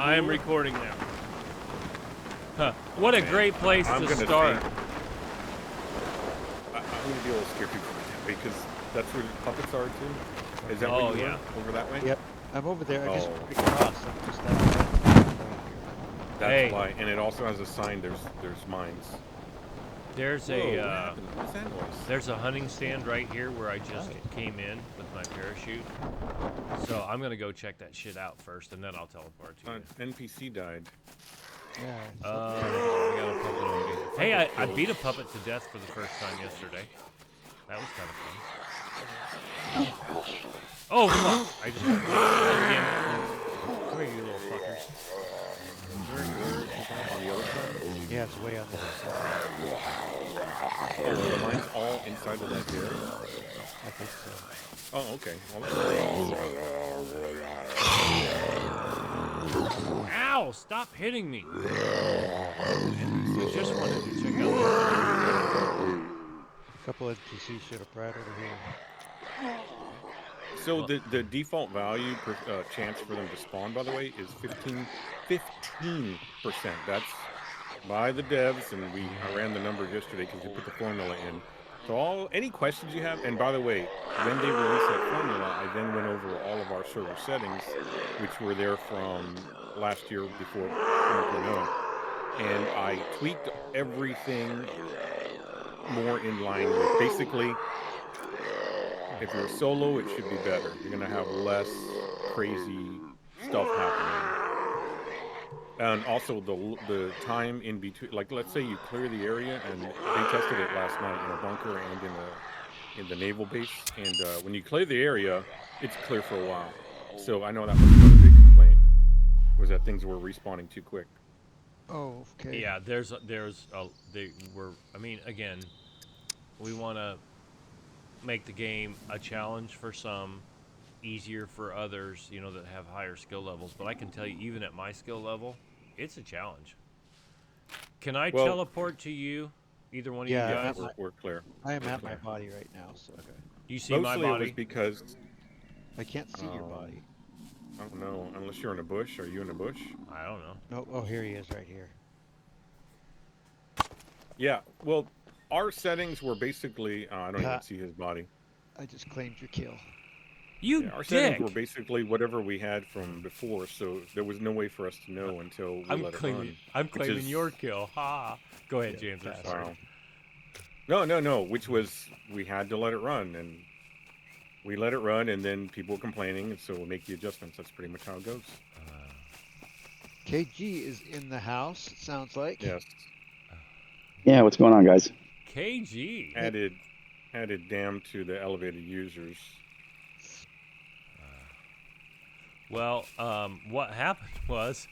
I am recording now. Huh. What a great place to start. I'm going to be a little scared because that's where the puppets are too. Is that where you are? Over that way? Yep. I'm over there. I just crossed. I'm just that way. That's why. And it also has a sign. There's mines. There's Whoa, what's that noise? There's a hunting stand right here where I just came in with my parachute. So I'm gonna go check that shit out first, and then I'll teleport to you. NPC died. Yeah. I got a puppet on me. Hey, I beat a puppet to death for the first time yesterday. That was kind of fun. Oh fuck! I just got damn it. Come here, you little fuckers. Yeah, it's way on the other side. Oh, the mine's all inside of that here? I think so. Oh, okay. Ow! Stop hitting me! I just wanted to check out this. A couple of NPCs should have right over here. So the default value per chance for them to spawn, by the way, is 15%. That's by the devs, and I ran the numbers yesterday because we put the formula in. So any questions you have, and by the way, when they released that formula, I then went over all of our server settings, which were there from last year before 1.0, and I tweaked everything more in line with basically. If you're solo, it should be better. You're gonna have less crazy stuff happening. And also the time in between, like let's say you clear the area, and they tested it last night in a bunker and in the naval base, and when you clear the area, it's clear for a while. So I know that was another big complaint, was that things were respawning too quick. Oh, okay. Yeah, I mean, again, we want to make the game a challenge for some, easier for others, you know, that have higher skill levels. But I can tell you, even at my skill level, it's a challenge. Can I teleport to you? Either one of you guys? Yeah, we're clear. I am at my body right now, so. Okay. Do you see my body? It was because I can't see your body. I don't know, unless you're in a bush. Are you in a bush? I don't know. No, oh, here he is, right here. Yeah, well, our settings were basically, I don't even see his body. I just claimed your kill. Our settings were basically whatever we had from before, so there was no way for us to know until we let it run. I'm claiming your kill. Ha! Go ahead, Janzer. Wow. No. Which was, we had to let it run, and we let it run, and then people were complaining, and so we'll make the adjustments. That's pretty much how it goes. KG is in the house, it sounds like. Yes. Yeah, what's going on, guys? KG. Added damn to the elevated users. Well, what happened was,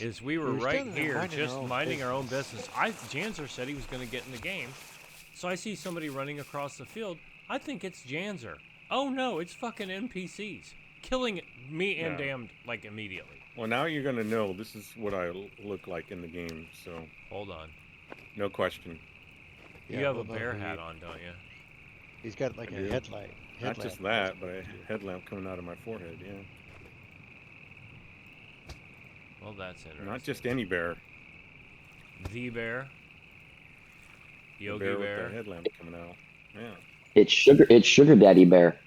is we were right here just minding our own business. Janzer said he was going to get in the game. So I see somebody running across the field. I think it's Janzer. Oh no, it's fucking NPCs. Killing me and Damned, like, immediately. Well, now you're going to know this is what I look like in the game, so. Hold on. No question. You have a bear hat on, don't you? He's got like a headlight. Not just that, but a headlamp coming out of my forehead, yeah. Well, that's interesting. Not just any bear. The bear? Yogi bear? Bear? With the headlamp coming out, yeah. It's Sugar Daddy Bear.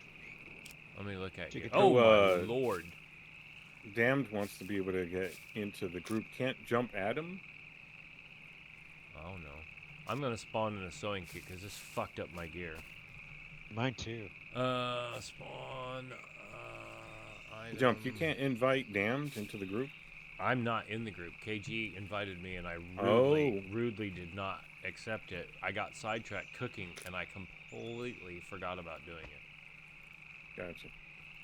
Let me look at you. Oh, my Lord. Damned wants to be able to get into the group. Can't jump at him? Oh, no. I'm going to spawn in a sewing kit because this fucked up my gear. Mine too. Spawn. Jump. You can't invite Damned into the group? I'm not in the group. KG invited me, and I rudely did not accept it. I got sidetracked cooking, and I completely forgot about doing it. Gotcha.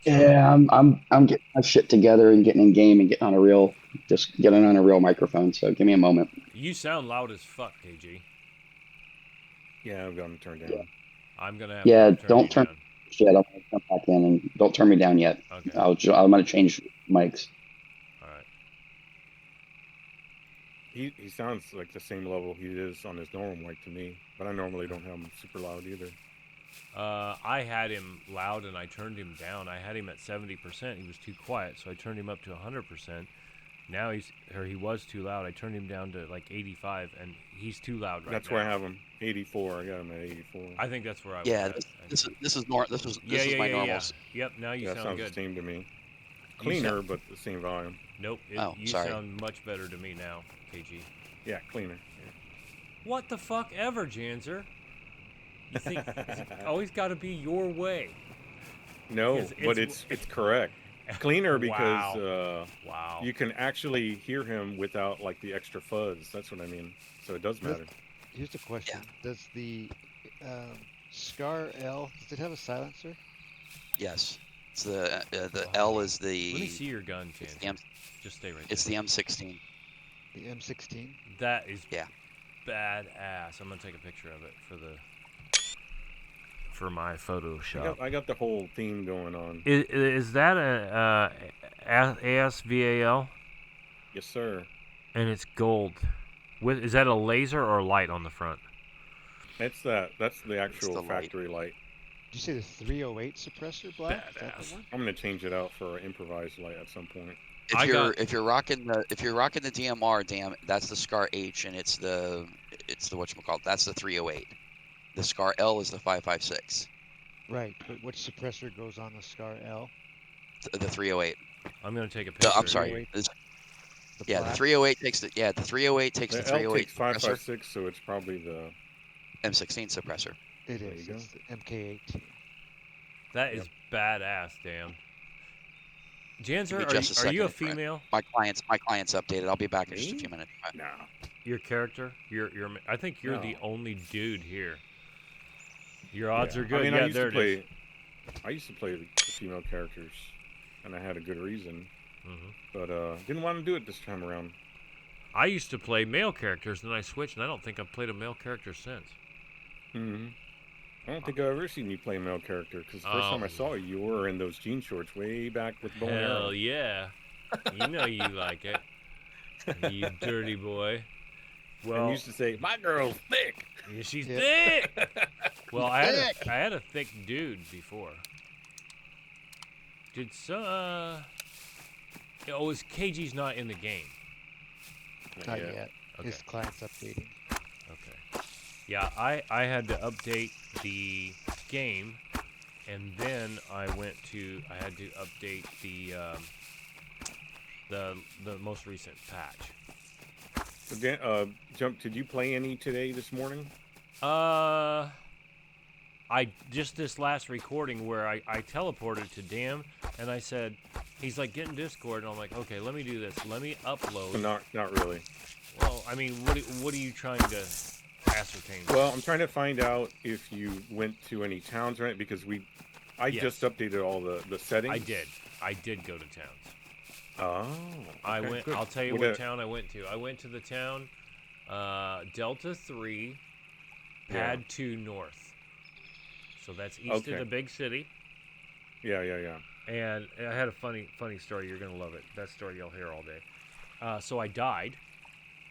Yeah, I'm getting my shit together and getting in game and getting on a real microphone. So give me a moment. You sound loud as fuck, KG. Yeah, I'm gonna turn down. Yeah. I'm gonna have to turn don't turn down. shit. I'll come back in and don't turn me down yet. Okay. I'm gonna change mics. All right. He sounds like the same level he is on his normal mic to me, but I normally don't have him super loud either. I had him loud and I turned him down. I had him at 70%. He was too quiet, so I turned him up to 100%. Now he was too loud. I turned him down to like 85, and he's too loud right That's now. where I have him. 84. I got him at 84. I think that's where I was Yeah, at. this actually. is my normal. Yep, now you Yeah, sound sounds good. the same to me. You Cleaner, sound- but the same volume. Nope, Oh, you sorry. sound much better to me now, KG. Yeah, cleaner. What the fuck ever, Janzer? You think it's always got to be your way? No, Because but it's correct. Cleaner because Wow. you can actually hear him without like the extra fuzz. That's what I mean. So it does matter. Here's the question: does the Scar L does it have a silencer? Yes, it's the Oh. L is Let me the see your gun, it's the Janzer. M, Just stay right it's there. the M16. The M16. That is Yeah. badass. I'm gonna take a picture of it for my Photoshop. I got the whole theme going on. Is that a ASVAL? Yes, sir. And it's gold. Is that a laser or a light on the front? That's the actual the light. factory light. Did you say the 308 suppressor black? Is that Badass. the one? I'm gonna change it out for an improvised light at some point. If you're rocking the DMR, that's the Scar H, and it's the whatchamacallit, that's the 308. The Scar L is the 556. Right, but which suppressor goes on the Scar L? The 308. I'm gonna take a picture. I'm sorry. 308. The Yeah, the black? 308 takes the 308 takes The the L 308 takes suppressor, 556, so it's probably the. M16 suppressor. It There is. you go. It's the MK18. That is badass, damn. Give me Janzer, just a are you a second, female? My client's updated. I'll be back in just a Me? few minutes. Nah. Your character? I think you're the No. only dude here. Your odds Yeah. are good. I mean, yeah, I used there to it is. play. I used to play the female characters, and I had a good reason. Mhm. But didn't want to do it this time around. I used to play male characters, then I switched, and I don't think I've played a male character since. Mm-hmm. I don't think I've ever seen you play a male character, because the first time I saw you were in those jean shorts way back with bow and arrow. Hell yeah. You know you like it. You dirty boy. And Well, you used to say, "My girl's thick." yeah, she's Yeah. thick. Well, I Thick. had a thick dude before. Did so? Oh, is KG's not in the game? Not yet. yet. Okay. His client's updating. Okay. Yeah, I had to update the game, and then I had to update the most recent patch. So Jump, did you play any today this morning? I just this last recording where I teleported to Dan, and I said, he's like, get in Discord, and I'm like, okay, let me do this. Let me upload. So not really. Well, I mean, what are you trying to ascertain? Well, I'm trying to find out if you went to any towns, right? Because I Yes. just updated all the settings. I did go to towns. Oh. I okay, went. good. I'll tell you What what a- town I went to. I went to the town, Delta 3, Yeah. Pad 2 North. So that's east of Okay. the big city. Yeah. And I had a funny story. You're gonna love it. That story you'll hear all day. So I died,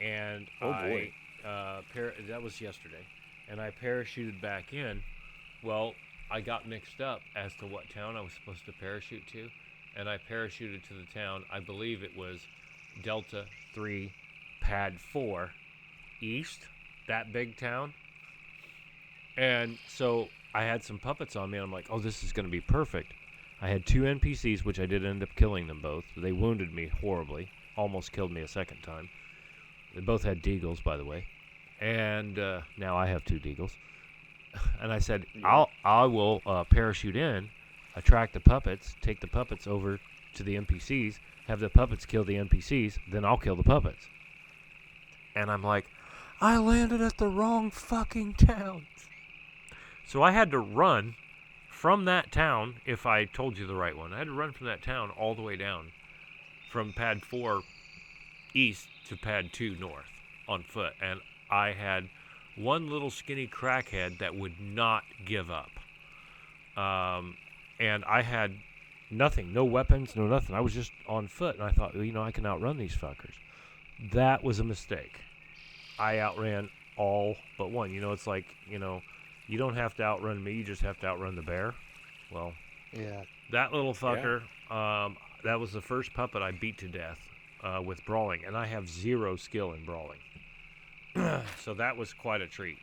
and Oh, boy. that was yesterday, and I parachuted back in. Well, I got mixed up as to what town I was supposed to parachute to, and I parachuted to the town. I believe it was Delta 3, Pad 4, East. That big town. And so I had some puppets on me, and I'm like, oh, this is going to be perfect. I had 2 NPCs, which I did end up killing them both. They wounded me horribly. Almost killed me a second time. They both had deagles, by the way. And now I have 2 deagles. And I said, Yeah. I will parachute in, attract the puppets, take the puppets over to the NPCs, have the puppets kill the NPCs, then I'll kill the puppets. And I'm like, I landed at the wrong fucking town. So I had to run from that town, if I told you the right one. I had to run from that town all the way down from Pad 4 east to Pad 2 north on foot. And I had one little skinny crackhead that would not give up. And I had nothing, no weapons, no nothing. I was just on foot, and I thought, well, I can outrun these fuckers. That was a mistake. I outran all but one. It's like, You don't have to outrun me. You just have to outrun the bear. Well, Yeah. that little fucker. That was the first puppet I beat to death with brawling, and I have 0 skill in brawling. So that was quite a treat.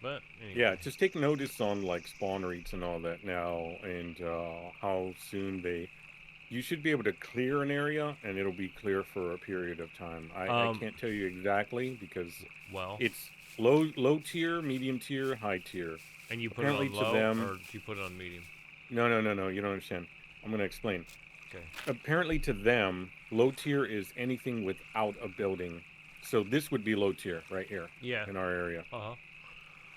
But anyway. Yeah, just take notice on like spawn rates and all that now, and how soon they. You should be able to clear an area, and it'll be clear for a period of time. I can't tell you exactly because well, it's low tier, medium tier, high tier. And you put Apparently it on to low, them, or do you put it on medium? No. You don't understand. I'm going to explain. Okay. Apparently to them, low tier is anything without a building. So this would be low tier right here. Yeah. In our area. Uh-huh.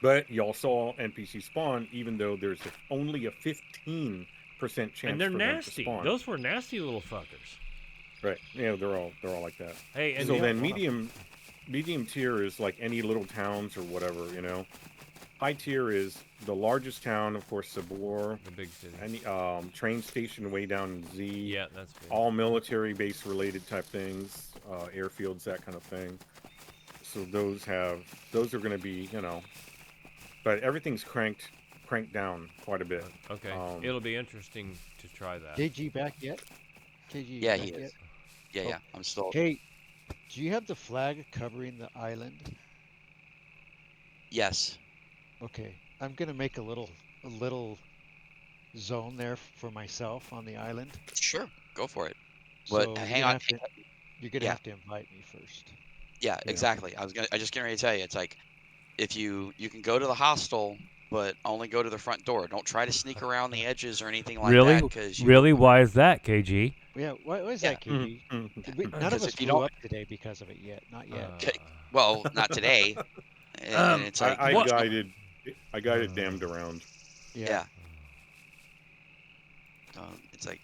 But y'all saw NPC spawn, even though there's only a 15% chance And they're for nasty. them to spawn. Those were nasty little fuckers. Right. Yeah, they're all like that. Hey, and so then medium tier is like any little towns or whatever, you know. High tier is the largest town, of course, Sabor. The big city. Any train station way down in Z. Yeah, that's big. All military base related type things, airfields, that kind of thing. So those are going to be, you know, but everything's cranked down quite a bit. Okay. It'll be interesting to try that. KG back yet? KG Yeah, back he is. yet? Yeah, yeah. I'm still. Hey, do you have the flag covering the island? Yes. Okay, I'm gonna make a little zone there for myself on the island. Sure. Go for it. But So hang on. You're gonna Yeah. have to invite me first. Yeah, exactly. I just getting ready to tell you. It's like, if you can go to the hostel, but only go to the front door. Don't try to sneak around the edges or anything like Really? that. Because Really? Why is that, KG? Yeah, why is Yeah. that, KG? None of Because us if you flew don't- up today because of it yet. Not yet. well, not today. And it's like I guided damned around. Yeah. It's like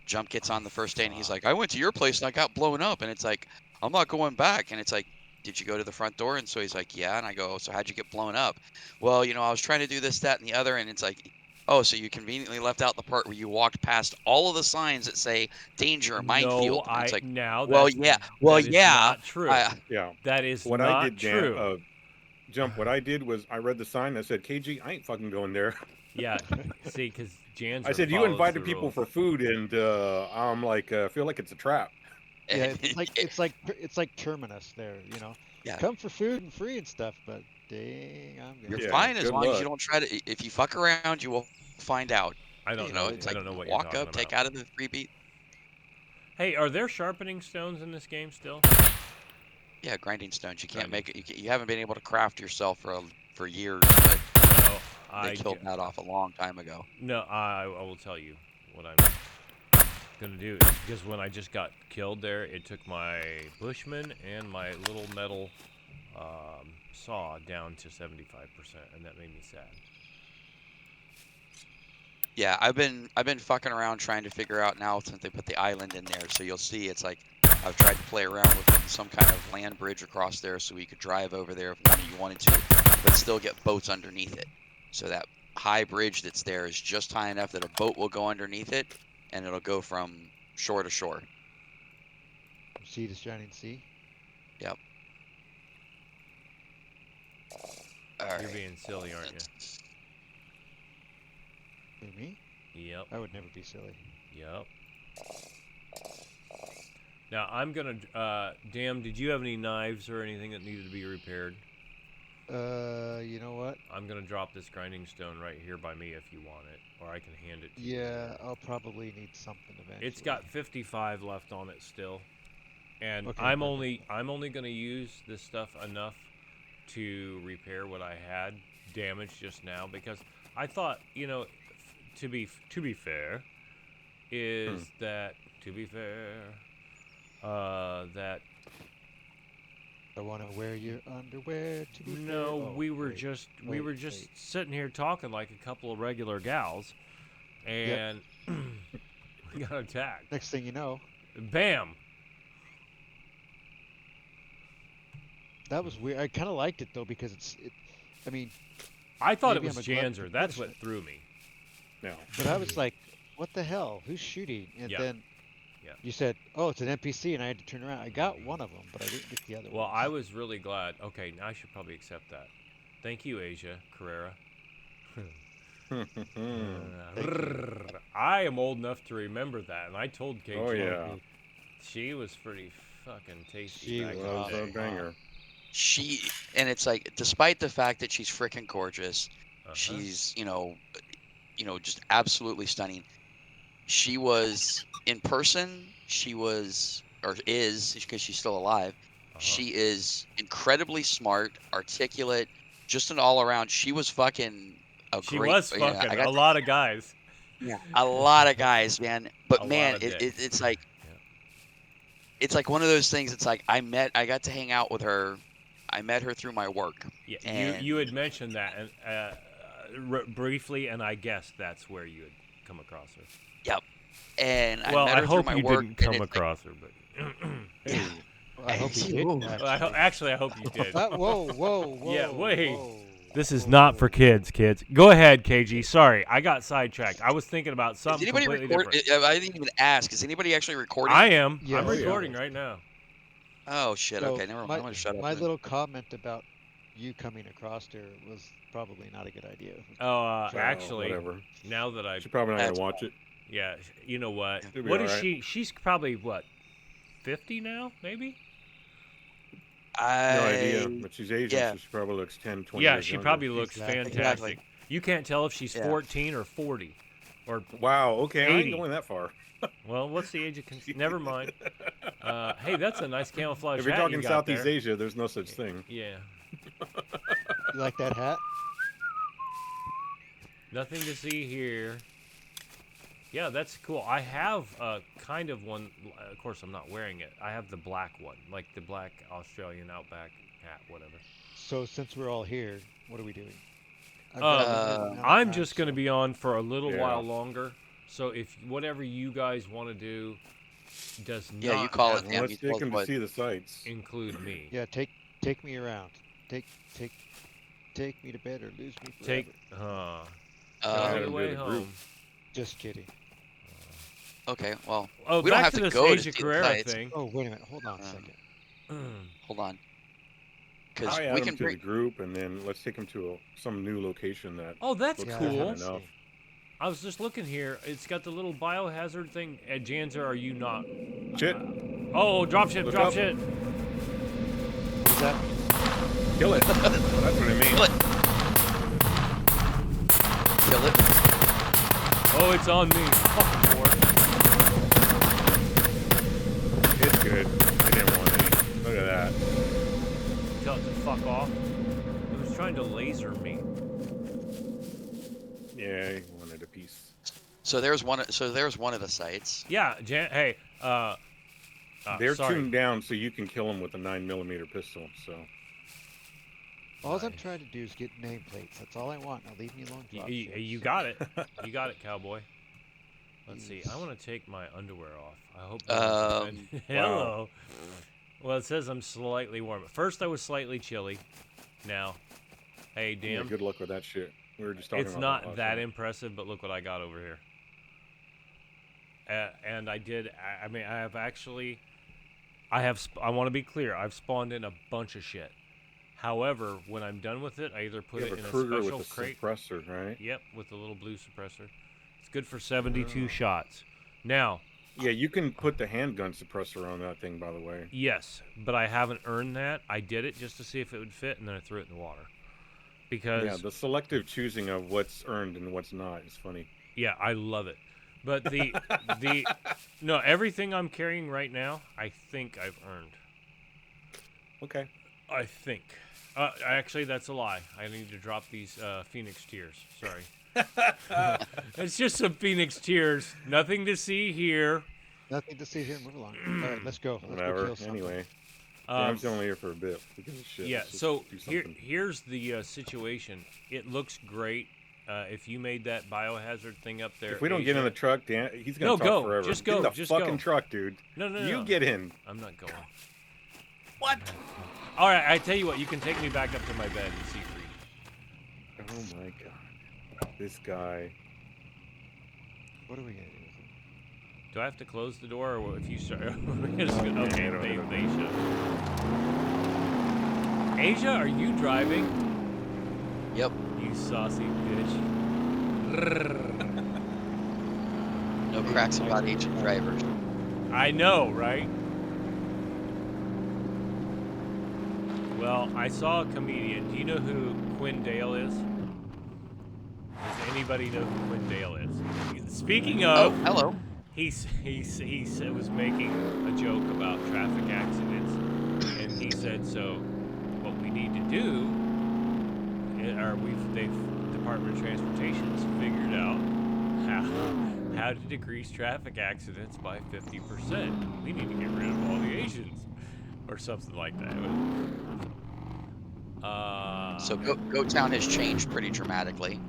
Jump gets on the first day and he's like, I went to your place and I got blown up. And it's like, I'm not going back. And it's like, did you go to the front door? And so he's like, yeah. And I go, so how'd you get blown up? Well, you know, I was trying to do this, that, and the other. And it's like, oh, so you conveniently left out the part where you walked past all of the signs that say danger, minefield. No, And it's like, now well, that's, yeah. Well, that is yeah. not true. Yeah. That is what not I did, true. Jump, what I did was I read the sign. I said, KG, I ain't fucking going there. Yeah. See, because Janzer I said, you follows invited the people rules. for food, and I'm like, I feel like it's a trap. Yeah, it's like Terminus there, you know. Yeah. Come for food and free and stuff, but dang, I'm gonna. You're Yeah, fine as good long as luck. you don't try to. If you fuck around, you will find out. I don't You know. it's I like don't know what walk you're talking up, take about. out of the freebie. Hey, are there sharpening stones in this game still? Yeah, grinding stones. You can't Grinding. make it. You haven't been able to craft yourself for years. But No, they killed that off a long time ago. No, I will tell you what I'm gonna do. Because when I just got killed there, it took my Bushman and my little metal saw down to 75%, and that made me sad. Yeah, I've been fucking around trying to figure out now since they put the island in there. So you'll see, it's like I've tried to play around with some kind of land bridge across there, so we could drive over there if one of you wanted to, but still get boats underneath it. So that high bridge that's there is just high enough that a boat will go underneath it, and it'll go from shore to shore. Sea to shining sea. Yep. All right. You're being silly, aren't you? Who, me? Yep. I would never be silly. Yep. Now I'm gonna. Damn, did you have any knives or anything that needed to be repaired? You know what? I'm gonna drop this grinding stone right here by me if you want it, or I can hand it to you. Yeah, I'll probably need something eventually. It's got 55 left on it still, and Okay, I'm perfect. only gonna use this stuff enough to repair what I had damaged just now, because I thought, you know, to be fair, is that that I want to wear your underwear to be no, fair. Oh, we were wait. just Wait. sitting here talking like a couple of regular gals, and we got attacked. Next thing you know, Bam! that was weird. I kind of liked it though because I mean, I thought it Maybe was I'm a glutton for Janzer. That's what punishment. threw me. No. but I was like, what the hell? Who's shooting? And Yeah. then Yeah. you said, oh, it's an NPC, and I had to turn around. I got one of them, but I didn't get the other one. Well, I was really glad. Okay, now I should probably accept that. Thank you, Asia Carrera. you. I am old enough to remember that, and I told KG Oh yeah, she was pretty fucking tasty She back in was the a day. banger. And it's like, despite the fact that she's freaking gorgeous, Uh-huh. she's just absolutely stunning. She was in person. She was, or is, because she's still alive. She is incredibly smart, articulate, just an all around. She was fucking a She great. was Yeah, fucking I a got lot of guys. a lot of guys, man. But A lot man, of dicks. it's like Yeah. it's like one of those things. It's like I got to hang out with her. I met her through my work. Yeah, And you had mentioned that and briefly, and I guessed that's where you had come across her. yep. And I Well, met I her through hope my you work. didn't and come it's like, across her, but yeah. Well, I hope he did. Ooh. Actually. I hope you did. Whoa. Yeah, wait. Whoa, This is whoa, not for whoa. kids, kids. Go ahead, KG. Sorry, I got sidetracked. I was thinking about Is something anybody completely record? different. I didn't even ask. Is anybody actually recording? I am. Yes. I'm Oh, yeah. recording right now. Oh shit. So Okay, never mind. I'm gonna shut up. my then. little comment about you coming across her was probably not a good idea. Oh, Well, actually, whatever. now that I, She's probably not That's gonna watch it. yeah, you know what? She'll be What is alright. she? She's probably what, 50 now, maybe? No idea, I but she's Asian, yeah. so she probably looks 10, 20 Yeah, years she younger. probably looks Exactly. fantastic. You can't tell if she's Yeah. 14 or 40, or Wow. Okay, I 80. ain't going that far. well, what's the age of? Never mind. Hey, that's a nice camouflage If you're hat talking you got Southeast there. Asia, there's no such thing. Yeah. You like that hat? Nothing to see here. Yeah, that's cool. I have kind of one. Of course, I'm not wearing it. I have the black one, like the black Australian Outback hat, whatever. So since we're all here, what are we doing? I've Um, got a limited amount of I'm time, just going to so- be on for a little Yeah. while longer. So if whatever you guys want to do does not Yeah, you call have it. Well, Yeah, let's you take told him to what- see the sights. include me. Yeah, take me around. Take me to bed or lose me forever. Take show Had me him the do way the group. home. Just kidding. Okay, well, Oh, we don't back have to to this go to Asia see the Carrera sights. thing. Oh, wait a minute. Hold on a second. Hold on. Because I add we him can to bring. the group, and then let's take him to some new location that Oh, that's looks Yeah, I cool. different haven't enough. seen. I was just looking here. It's got the little biohazard thing. At Janzer, are you not? Shit, Oh, drop ship, Look drop up. ship. What is that? kill it. That's what I mean. Kill it. Kill it. Oh, it's on me. Fuck, Lord. It's good. I didn't want any. Look at that. Tell it to fuck off. It was trying to laser me. Yeah, he wanted a piece. So there's one. So there's one of the sites. Yeah, hey, They're sorry. tuned down so you can kill them with a 9mm pistol. So All I'm Nice. trying to do is get nameplates. That's all I want. Now leave me alone. drop You, ships. you got it. You got it, cowboy. Let's see. I Jeez. want to take my underwear off. I hope. Um, Hello. Well, it says I'm slightly warm. At first, I was slightly chilly. Now, hey, yeah, damn. good luck with that shit. We were just talking It's about not last that night. impressive, but look what I got over here. And I did. I mean, I have actually. I want to be clear. I've spawned in a bunch of shit. However, when I'm done with it, I either put You it have in a a Kruger special with a crate. suppressor, right? Yep, with the little blue suppressor. It's good for 72 Oh. shots. Now, Yeah, you can put the handgun suppressor on that thing, by the way. yes, but I haven't earned that. I did it just to see if it would fit, and then I threw it in the water. Because Yeah, the selective choosing of what's earned and what's not is funny. yeah, I love it. But the no, everything I'm carrying right now, I think I've earned. Okay. I think. Actually, that's a lie. I need to drop these Phoenix tears. Sorry. It's just some Phoenix tears. Nothing to see here. Nothing to see here. Move along. All right, let's go. Let's go Whatever. kill something. Anyway, Um, Sam's only here for a bit. Because of shit. yeah. Let's just So do something. here's the situation. It looks great. If you made that biohazard thing up there. If we don't get in the Asia- truck, Dan, he's gonna No, talk go. forever. Just Get in go. the Just fucking go. truck, dude. No, no, no. You no. get in. I'm not going. What? All right. I tell you what. You can take me back up to my bed and see free. Oh my god. This guy. What are we gonna do with him? Do I have to close the door, or if you start? We're just gonna, okay, I don't they should. Asia, are you driving? Yep. You saucy bitch. No cracks about agent drivers. I know, right? Well, I saw a comedian. Do you know who Quinn Dale is? Does anybody know who Quinn Dale is? Speaking Oh, of, hello. he was making a joke about traffic accidents, and he said, so what we need to do, Department of Transportation's figured out how to decrease traffic accidents by 50%. We need to get rid of all the Asians, or something like that. So Goat Town has changed pretty dramatically.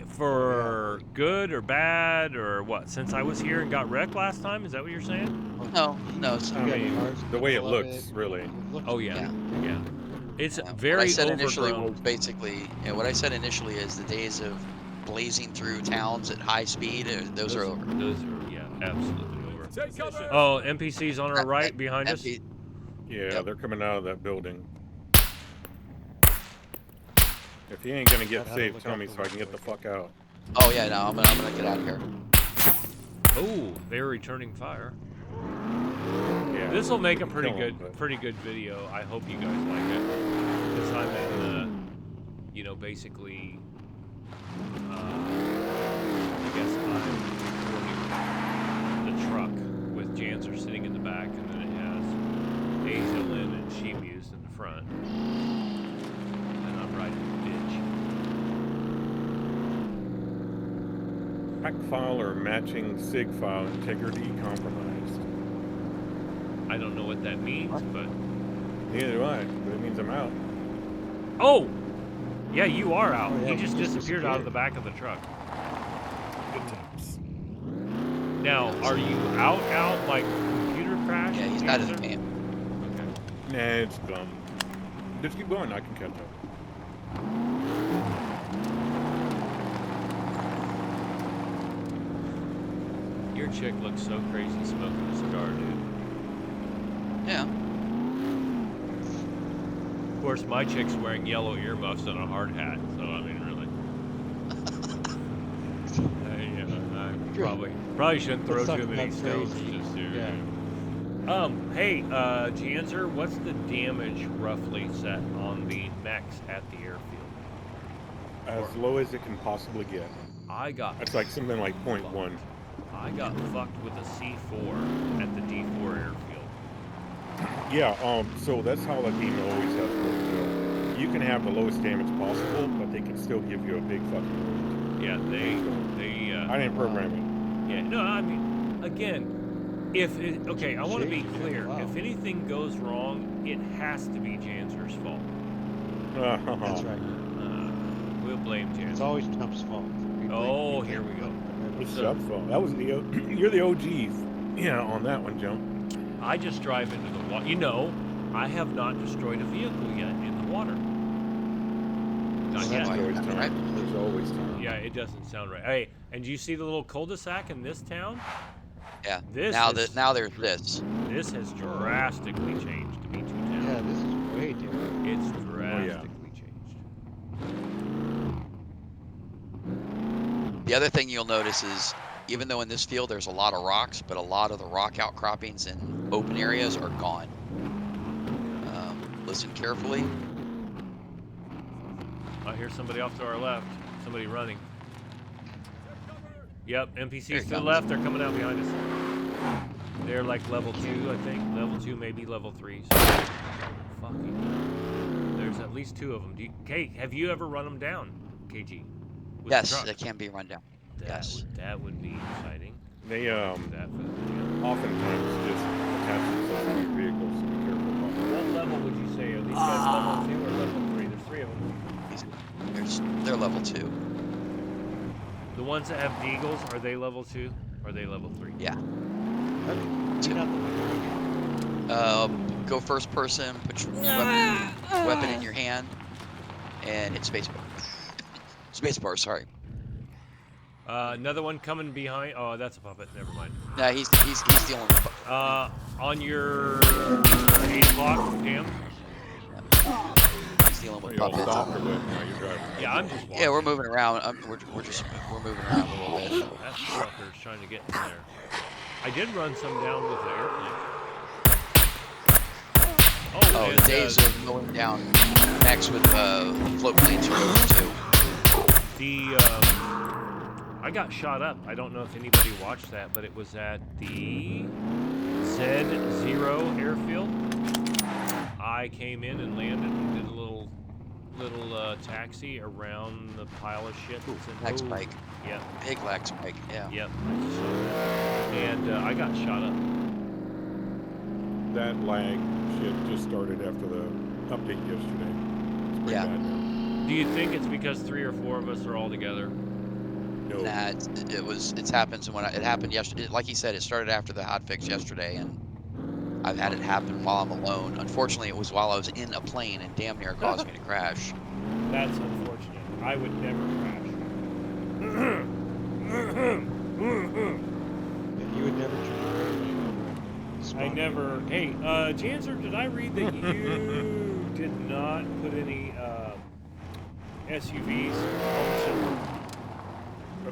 For good or bad or what? Since I was here and got wrecked last time, is that what you're saying? No. You I got mean, cars in the way it middle of looks, really. It looks Oh yeah, great. yeah. It's Yeah. very What I said initially overgrown. was basically, what I said initially is the days of blazing through towns at high speed, those are over. Those are, yeah, absolutely over. Oh, NPCs on our right behind us. Yeah, Yep. they're coming out of that building. If he ain't gonna get How to saved, look tell out me the so I can get the window, fuck out. Oh yeah, no, I'm gonna get out of here. Oh, they're returning fire. Yeah. This will make a we can pretty kill 'em, but- pretty good video. I hope you guys like it. Because I'm in basically, I guess I'm the truck with Janzer sitting in the back, and then it has Asia, Lynn, and Shemused in the front. And I'm riding the Pack file or matching SIG file integrity compromised. I don't know what that means, but... Neither do I, but it means I'm out. Oh! Yeah, you are out. Oh, yeah, He he just just disappeared out of the disappeared. back of the truck. Good times. Now, are you out, like computer crash? Yeah, he's out of the Janzer? game. Okay. Nah, it's dumb. Just keep going, I can catch up. Your chick looks so crazy smoking a cigar, dude. Yeah. Of course, my chick's wearing yellow earmuffs and a hard hat, so I mean, really. I probably shouldn't throw That's too many not stones crazy. just here. Yeah. Hey, Janzer, what's the damage roughly set on the mechs at the airfield? As low as it can possibly get. I got That's like something like 0.1. I got fucked with a C4 at the D4 airfield. Yeah, so that's how the game always has worked. So you can have the lowest damage possible, but they can still give you a big fucking wound. Yeah, I didn't program it. Yeah, no, I mean, again, okay, I want to be clear. Wow. If anything goes wrong, it has to be Janzer's fault. That's right. We'll blame It's Janzer. always Trump's fault. Oh, here we go. It's Chuck's fault. That was you're the OGs. Yeah, on that one, Joe. I just drive into the water. I have not destroyed a vehicle yet in the water. Not There's yet. always Right. time. There's always time. Yeah, it doesn't sound right. Hey, and do you see the little cul-de-sac in this town? Yeah. This Now is- now there's this. This has drastically changed to be two towns. Yeah, this is way different. It's yeah. drastically changed. The other thing you'll notice is, even though in this field there's a lot of rocks, but a lot of the rock outcroppings in open areas are gone. Listen carefully. I hear somebody off to our left. Somebody running. Yep, Here NPCs he to the comes. left. They're coming out behind us. They're like level 2, I think. Level 2, maybe level 3. So fucking. There's at least 2 of them. Kate, have you ever run them down, KG? With the Yes, truck? they can be run down. Yes. That would be exciting. They That for the video. oftentimes just attach themselves to your vehicles, so be careful about that. What level would you say? Are these guys level 2 or level 3? There's 3 of them. They're level 2. The ones that have deagles, are they level 2? Or are they level 3? Yeah. Clean out the window. Go first person, put your weapon in your hand, and hit spacebar. Spacebar, sorry. Another one coming behind. Oh, that's a puppet. Never mind. No, he's dealing with. On your 8 o'clock, Cam. He's dealing Are with you all puppets. stopped or what? No, you're driving. Yeah, I'm just watching. Yeah, we're moving around. We're moving around a little bit. That sucker's trying to get in there. I did run some down with the airplane. Oh, and, the days of mowing down mechs with float planes are over too. I got shot up. I don't know if anybody watched that, but it was at the Z0 airfield. I came in and landed and did a little taxi around the pile of shit that's in Lag spike. Yep. Big lag spike. Yeah. Yep. I just saw that. And I got shot up. That lag shit just started after the update yesterday. It's pretty Yeah. bad now. Do you think it's because 3 or 4 of us are all together? No. Nah, it's happened. So it happened yesterday. Like he said, it started after the hotfix yesterday, and I've had it happen while I'm alone. Unfortunately, it was while I was in a plane and damn near caused me to crash. That's unfortunate. I would never crash. You would never turn your airplane over and I spawn never. Hey, Janzer, did I read that you did not put any SUVs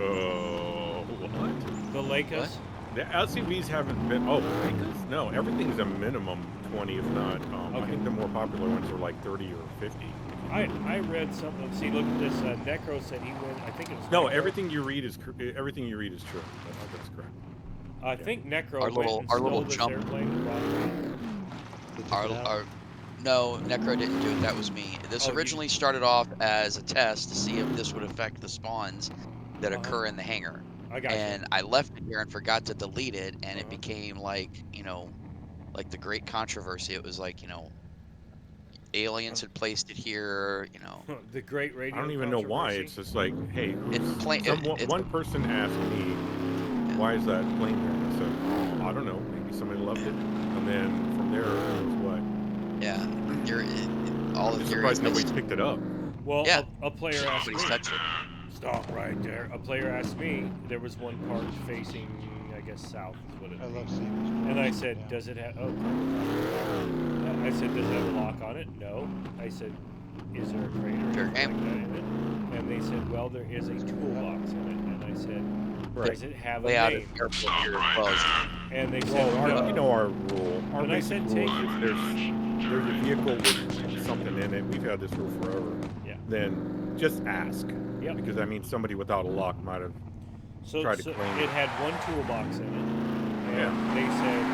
on What? the Lakers? What? The LCVs haven't been. Oh, Lakers? No, everything's a minimum 20, if not. I Okay. think the more popular ones are like 30 or 50. I read something. See, look at this. Necro said he went. I think it was. No, Necro. everything you read is true. That's correct. I think Necro Our went little- and our stole little this jump- airplane. And brought it back. They took it out. No, Necro didn't do it. That was me. This Oh, you- originally started off as a test to see if this would affect the spawns that Uh-huh. occur in the hangar. I got And I left it here and forgot to delete it, and it Uh-huh. became like, like the great controversy. It was like, aliens had placed it here, you. The Great Radio. I don't even know why. Controversy. It's just like, hey, it's one person asked me, why is that plane there? And I said, I don't know. Maybe somebody loved it. And then from there, it was what? Yeah, all I'm the just theories. surprised nobody picked it up. Well, Yeah. a player asked me. Nobody's touched it. Stop right there. A player asked me. There was one parked facing, I guess, south is what it. I love seeing these. And I cars said, down. does it have? Oh, I said, does it have a lock on it? No. I said, is there a crate or Fair anything game. like that in it? And they said, well, there is a toolbox in it. And I said, Right. does it have a Layout name? of the airport here as well as And they Well, said, no. you know our rule. Our But I basic said, rule take is if there's a vehicle with something in it. We've had this rule forever. Yeah. Then just ask. Yep. Because I mean, somebody without a lock miuld have. So, Try to claim it it. had one toolbox in it, and Yeah. they said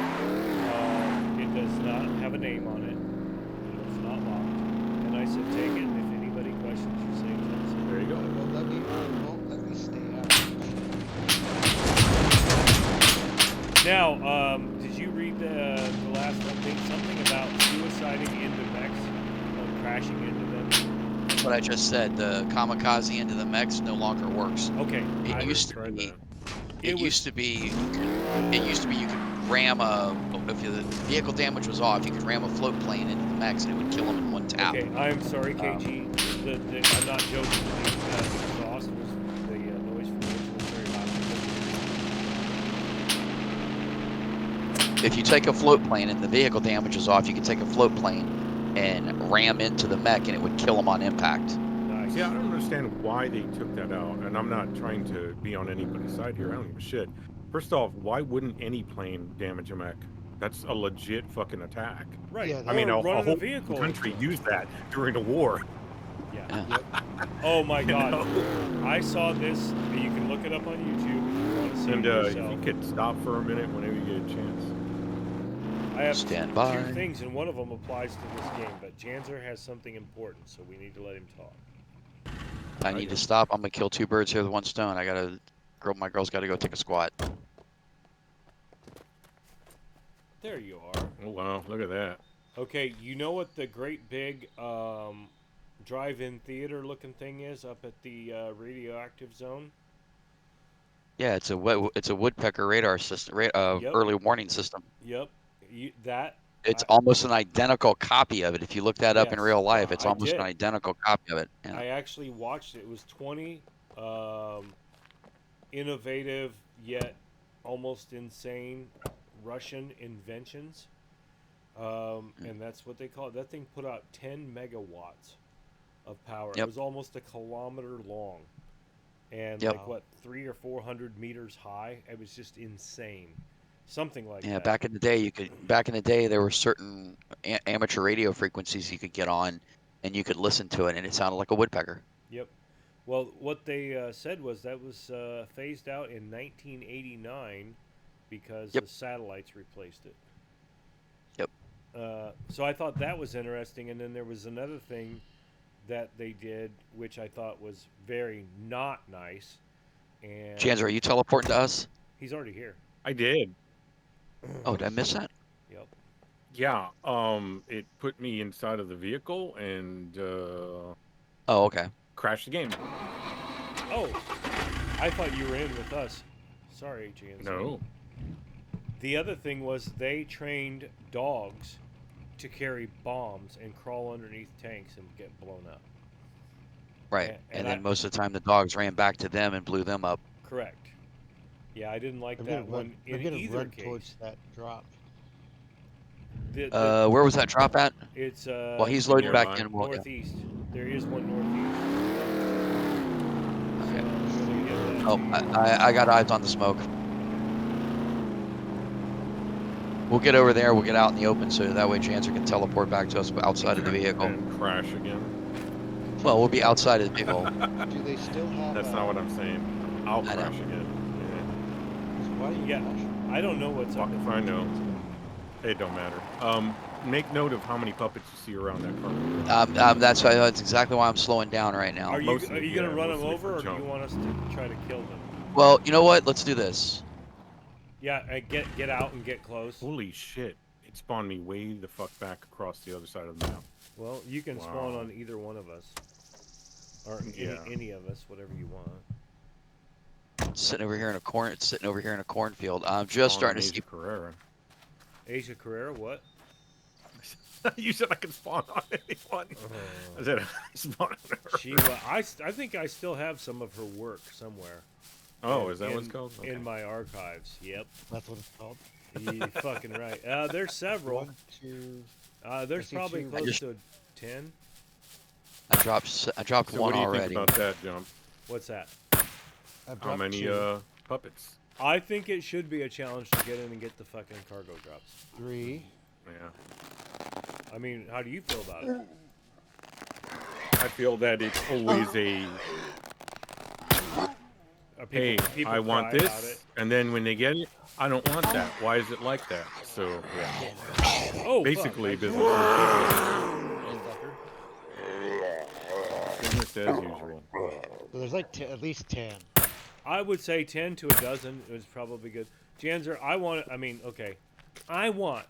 it does not have a name on it. It's not locked. And I said, take it. And if anybody questions your safety, I said, There you go. It won't let me stay out. now, did you read the last update? Something about suiciding into mechs, crashing into them. what I just said. The kamikaze into the mechs no longer works. Okay, It I- used to tried be. that. It used to be you could ram if the vehicle damage was off, you could ram a float plane into the mechs and it would kill them in one tap. Okay, I'm sorry, KG. I'm not joking. The exhaust was the noise from it was very loud. If you take a float plane and the vehicle damage is off, you can take a float plane and ram into the mech and it would kill them on impact. Nice. See, I don't understand why they took that out, and I'm not trying to be on anybody's side here. I don't give a shit. First off, why wouldn't any plane damage a mech? That's a legit fucking attack. Right. Yeah, I mean, a running whole vehicle country into it. used that during the war. Yeah. Yeah. Oh my You God! know? I saw this. You can look it up on YouTube if you want to see And it if yourself. you could stop for a minute whenever you get a chance. I have Stand two by. things, and one of them applies to this game. But Janzer has something important, so we need to let him talk. I need to stop. I'm gonna kill two birds here with one stone. My girl's gotta go take a squat. There you are. Oh wow, look at that. Okay, you know what the great big drive-in theater-looking thing is up at the radioactive zone? Yeah, it's a woodpecker radar system, Yep. early warning system. Yep. It's almost an identical copy of it. If you look that up in Yes, real life, it's I almost did. an identical copy of it. Yeah. I actually watched it. It was 20 innovative yet almost insane Russian inventions. And that's what they call it. That thing put out 10 megawatts of power. It Yep. was almost a kilometer long, and Yep. like what 300 or 400 meters high. It was just insane, something like Yeah, that. back in the day, back in the day there were certain amateur radio frequencies you could get on, and you could listen to it, and it sounded like a woodpecker. Yep. Well, what they said was that was phased out in 1989 because Yep. the satellites replaced it. Yep. So I thought that was interesting, and then there was another thing that they did, which I thought was very not nice. And Janzer, are you teleporting to us? he's already here. I did. Oh, did I miss that? Yep. Yeah. It put me inside of the vehicle and Oh, okay. crashed the game. Oh, I thought you were in with us. Sorry, Janzer. No. The other thing was they trained dogs to carry bombs and crawl underneath tanks and get blown up. Right. And And I- then most of the time the dogs ran back to them and blew them up. Correct. Yeah, I didn't like They're that gonna one run. They're in gonna either run case. towards that drop. Where was that drop at? It's While he's loading Nearby. back in, well, yeah. northeast. There is one northeast. Okay. So we get that. Oh, I got eyes on the smoke. We'll get over there. We'll get out in the open so that way Janzer can teleport back to us outside of the vehicle. And crash again. Well, we'll be outside of the vehicle. Do they still have? That's not what I'm saying. I'll I know. crash again. Why do you Yeah. crash? I don't know what's up. Fuck if I know. It don't matter. Make note of how many puppets you see around that car. That's exactly why I'm slowing down right now. Are you Mostly, gonna yeah, run them mostly over, for or do you jump. want us to try to kill them? Well, you know what? Let's do this. Yeah, get out and get close. Holy shit! It spawned me way the fuck back across the other side of the map. Well, you can spawn Wow. on either one of us, or Yeah. any of us, whatever you want. Sitting over here in a cornfield. I'm just Spawned starting on to see. Asia Carrera. Asia Carrera, what? You said I could spawn on anyone. I said I spawn on her. She, I think I still have some of her work somewhere. Oh, in- is that what it's in- called? Okay. In my archives. Yep. That's what it's called. You fucking right. There's several. 1, 2. There's I see probably two. close to 10. I dropped So one what do you already. think about that, Jump? What's that? I've How dropped many 2, puppets? I think it should be a challenge to get in and get the fucking cargo drops. 3. Yeah. I mean, how do you feel about it? I feel that it's always a hey, People I want cry about this, it. and then when they get it, I don't want that. Why is it like that? So yeah, Oh, basically fuck. business as Motherfucker. usual. Business as usual. So there's like at least 10. I would say 10 to a dozen is probably good. Janzer, I want it. I mean, okay. I want.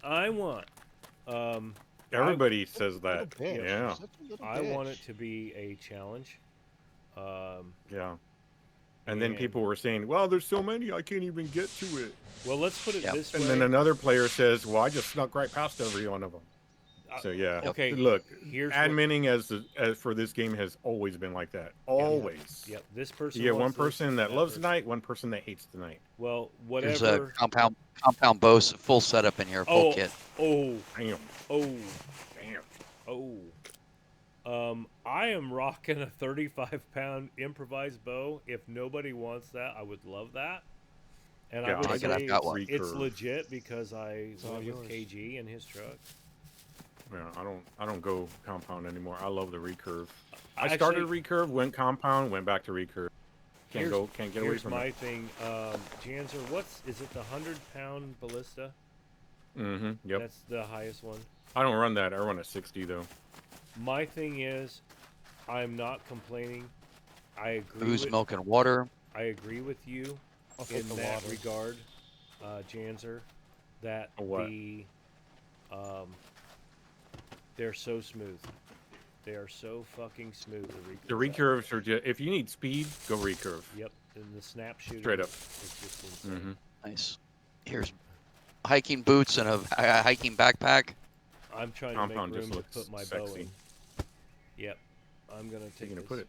Everybody says that. Little bitch. Yeah, You're such a little I want it bitch. to be a challenge. yeah. And then And- people were saying, "Well, there's so many, I can't even get to it." Well, let's put it Yep. this And way. then another player says, "Well, I just snuck right past every one of them." So yeah. Okay, Look, here's what- adminning as for this game has always been like that. Always. Yep, this person. You get one wants this, person that loves the person- night, one person that hates the night. Well, There's whatever. a compound bow full setup in here, full Oh, kit. oh, Damn. oh, Damn. oh. I am rocking a 35-pound improvised bow. If nobody wants that, I would love that. And I Yeah, would I say I've got one. it's Recurve. legit because I all went with yours. KG in his truck. Yeah, I don't go compound anymore. I love the recurve. I Actually, started recurve, went compound, went back to recurve. Can't get away Here's from my it. thing, Janzer. Is it the 100-pound ballista? Mm-hmm. Yep. That's the highest one. I don't run that. I run a 60 though. My thing is, I'm not complaining. I agree. Booze, milk, and water. I agree with you I'll take in the that water. regard, Janzer. That What? they're so smooth. They are so fucking smooth. The recurves are just if you need speed, go recurve. Yep, and the snap shooting. Straight up. Is just insane. Mm-hmm. Nice. Here's hiking boots and a hiking backpack. I'm trying Compound to just make room to looks put my bow sexy. in. Yep, I'm gonna take You're gonna this. put it.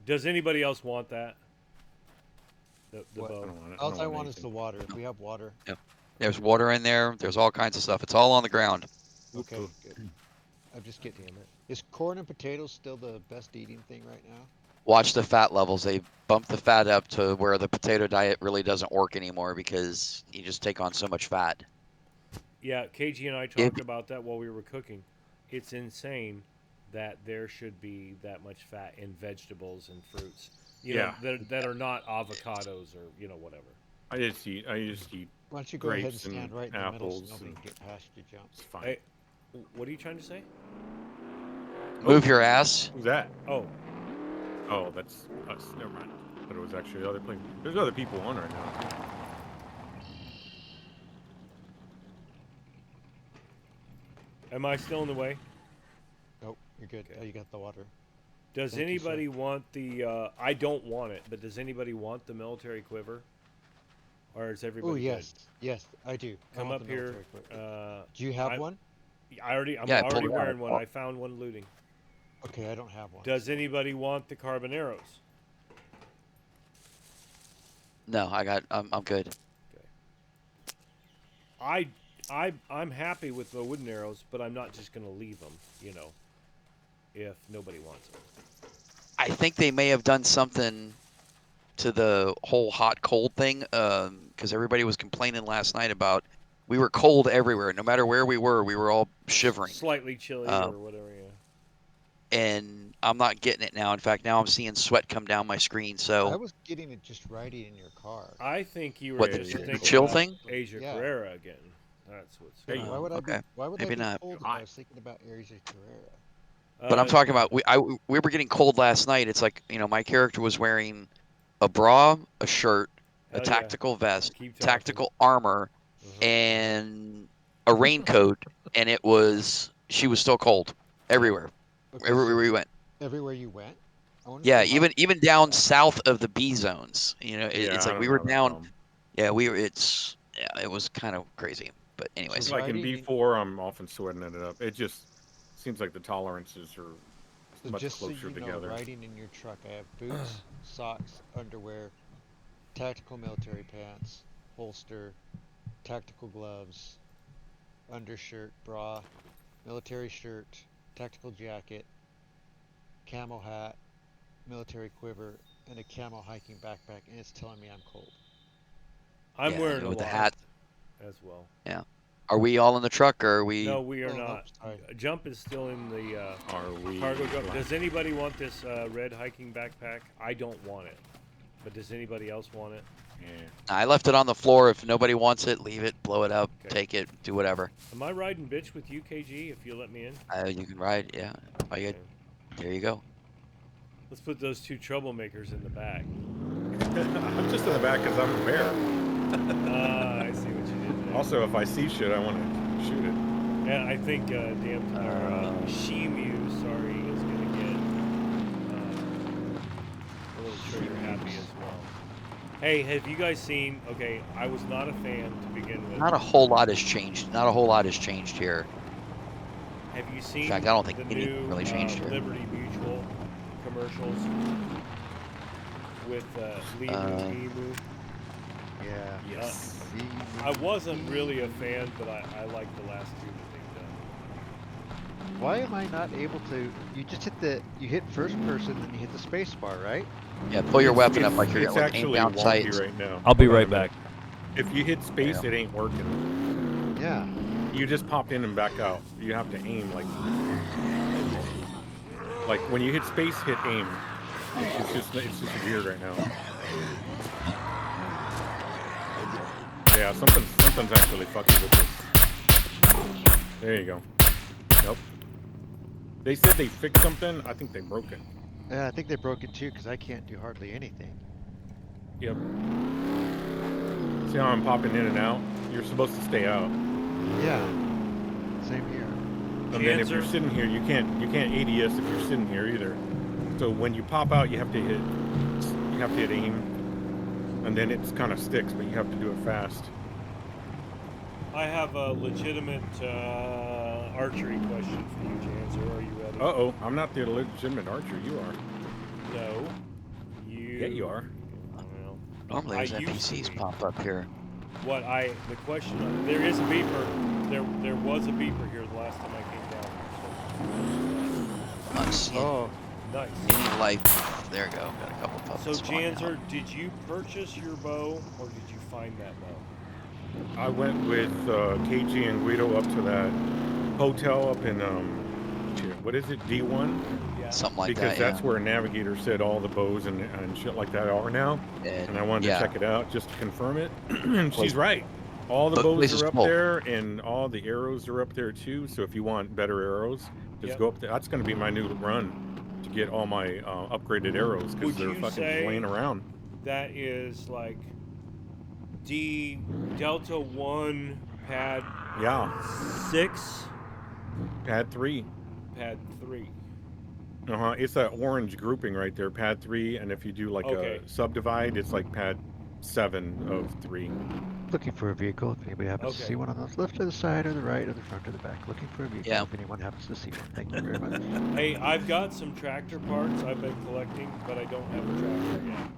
Does anybody else want that? The What? I bow. don't want it. All I want is anything. the water. If we have water. There's water in there. There's all kinds of stuff. It's all on the ground. Okay, Ooh. good. I'm just getting. Damn it. Is corn and potatoes still the best eating thing right now? Watch the fat levels. They bump the fat up to where the potato diet really doesn't work anymore because you just take on so much fat. Yeah, KG and I If talked about that while we were cooking. It's insane that there should be that much fat in vegetables and fruits. You know, Yeah. that are not avocados or, you know, whatever. I just eat Why don't you go ahead and grapes stand and right in the middle so apples, nobody and can get past you, Jump? it's fine. Hey, what are you trying to say? move your ass. Who's that? Oh, Oh, that's us. Never mind. But it was actually other people. There's other people on right now. am I still in the way? Nope, you're good. Okay. Oh, you got the water. Does Thank you, sir. anybody want the? I don't want it, but does anybody want the military quiver? Or is everybody Oh good? yes, yes, I do. I Come want up the here. military equipment. Do you have one? I'm Yeah, I already pulled it out. wearing one. I found one looting. Okay, I don't have one. Does anybody want the carboneros? No, I'm good. I'm happy with the wooden arrows, but I'm not just gonna leave them. You know, if nobody wants them. I think they may have done something to the whole hot cold thing because everybody was complaining last night about we were cold everywhere. No matter where we were all shivering. Slightly chilly Um, or whatever. Yeah. and I'm not getting it now. In fact, now I'm seeing sweat come down my screen. I So was getting it just riding in your car. I think you were What, It the- was just very the thinking chill about thing? Asia Yeah. Carrera again. That's what's. Hey, going Why on. would I okay. be? Why would Maybe I be not. cold if Hot. I was thinking about Aries Carrera? But I'm talking about we were getting cold last night. It's like my character was wearing a bra, a shirt, a Hell yeah. tactical vest, Keep talking. tactical armor, and a raincoat, and she was still cold everywhere. Okay, Everywhere so we went. everywhere you went. I wonder Yeah, if you're even down south of the B zones. It's Yeah, I like we don't were have that down. problem. Yeah, it was kind of crazy. But anyways, So Like in riding in- B4, I'm often sweating it up. It just seems like the tolerances are So much just so closer you know, together. riding in your truck, I have boots, socks, underwear, tactical military pants, holster, tactical gloves, undershirt, bra, military shirt, tactical jacket, camo hat, military quiver, and a camo hiking backpack, and it's telling me I'm cold. I'm yeah, wearing a with the lot hat. as well. Yeah. Are we all in the truck or are we? No, we are Oh, no, not. sorry. Jump is still in the Are we? cargo jump. Does anybody want this red hiking backpack? I don't want it. But does anybody else want it? Yeah. I left it on the floor. If nobody wants it, leave it, blow it up, Okay. take it, do whatever. Am I riding bitch with you, KG, if you let me in? You can ride. Yeah. Okay. There you go. Let's put those two troublemakers in the back. I'm just in the back because I'm a bear. Ah, I see what you did there. Also, if I see shit, I want to shoot it. Yeah, I think Shemu, sorry, is going to get a little trigger happy as well. Hey, have you guys seen? Okay, I was not a fan to begin with. Not a whole lot has changed. Not a whole lot has changed here. Have you seen fact, I don't think the anything new really changed here. Liberty Mutual commercials with Lee Emu? Yeah. Yes. I wasn't really a fan, but I liked the last two that they've done. Why am I not able to? You just hit first person, then you hit the space bar, right? Yeah, pull your weapon up like you're It's like aim actually down wonky sights. right now. I'll be Hold on right a minute. back. If you hit space, Yeah. it ain't working. Yeah. You just pop in and back out. You have to aim like when you hit space, hit aim. It's just weird right now. Yeah, something's actually fucking with this. There you go. Nope. They said they fixed something. I think they broke it. Yeah, I think they broke it too because I can't do hardly anything. Yep. See how I'm popping in and out? You're supposed to stay out. Yeah. Same here. And then if you're Janzer. sitting here, you can't ADS if you're sitting here either. So when you pop out, you have to hit aim, and then it kind of sticks, but you have to do it fast. I have a legitimate archery question for you, Janzer. Are you ready? Uh-oh, I'm not the legitimate archer. You are. No. Yeah, you are. Well, Normally I those used to NPCs be. pop up here. The question, there is a beeper. There was a beeper here the last time I came down. I'm seeing Oh, Nice. mini life. There we go. Got a couple puppets. So spawning Janzer, out. did you purchase your bow or did you find that bow? I went with KG and Guido up to that hotel up in shit, what is it, D1? Yeah. Something like Because that, yeah. that's where Navigator said all the bows and shit like that are now. And I And wanted to yeah, check it out just to confirm it. And place, she's right. All the bows place is are up full. there, and all the arrows are up there too. So if you want better arrows, just Yep. go up there. That's going to be my new run to get all my upgraded arrows because Would they're you fucking just say laying around. that is like Delta 1 pad Yeah, 6, pad 3. pad 3? It's that orange grouping right there, pad 3. And if you do like Okay. a subdivide, it's like pad 7 of 3. looking for a vehicle. If anybody happens to Okay. see one on the left or the side or the right or the front or the back, looking for a vehicle. Yeah. If anyone happens to see one, thank you very much. Hey, I've got some tractor parts I've been collecting, but I don't have a tractor yet.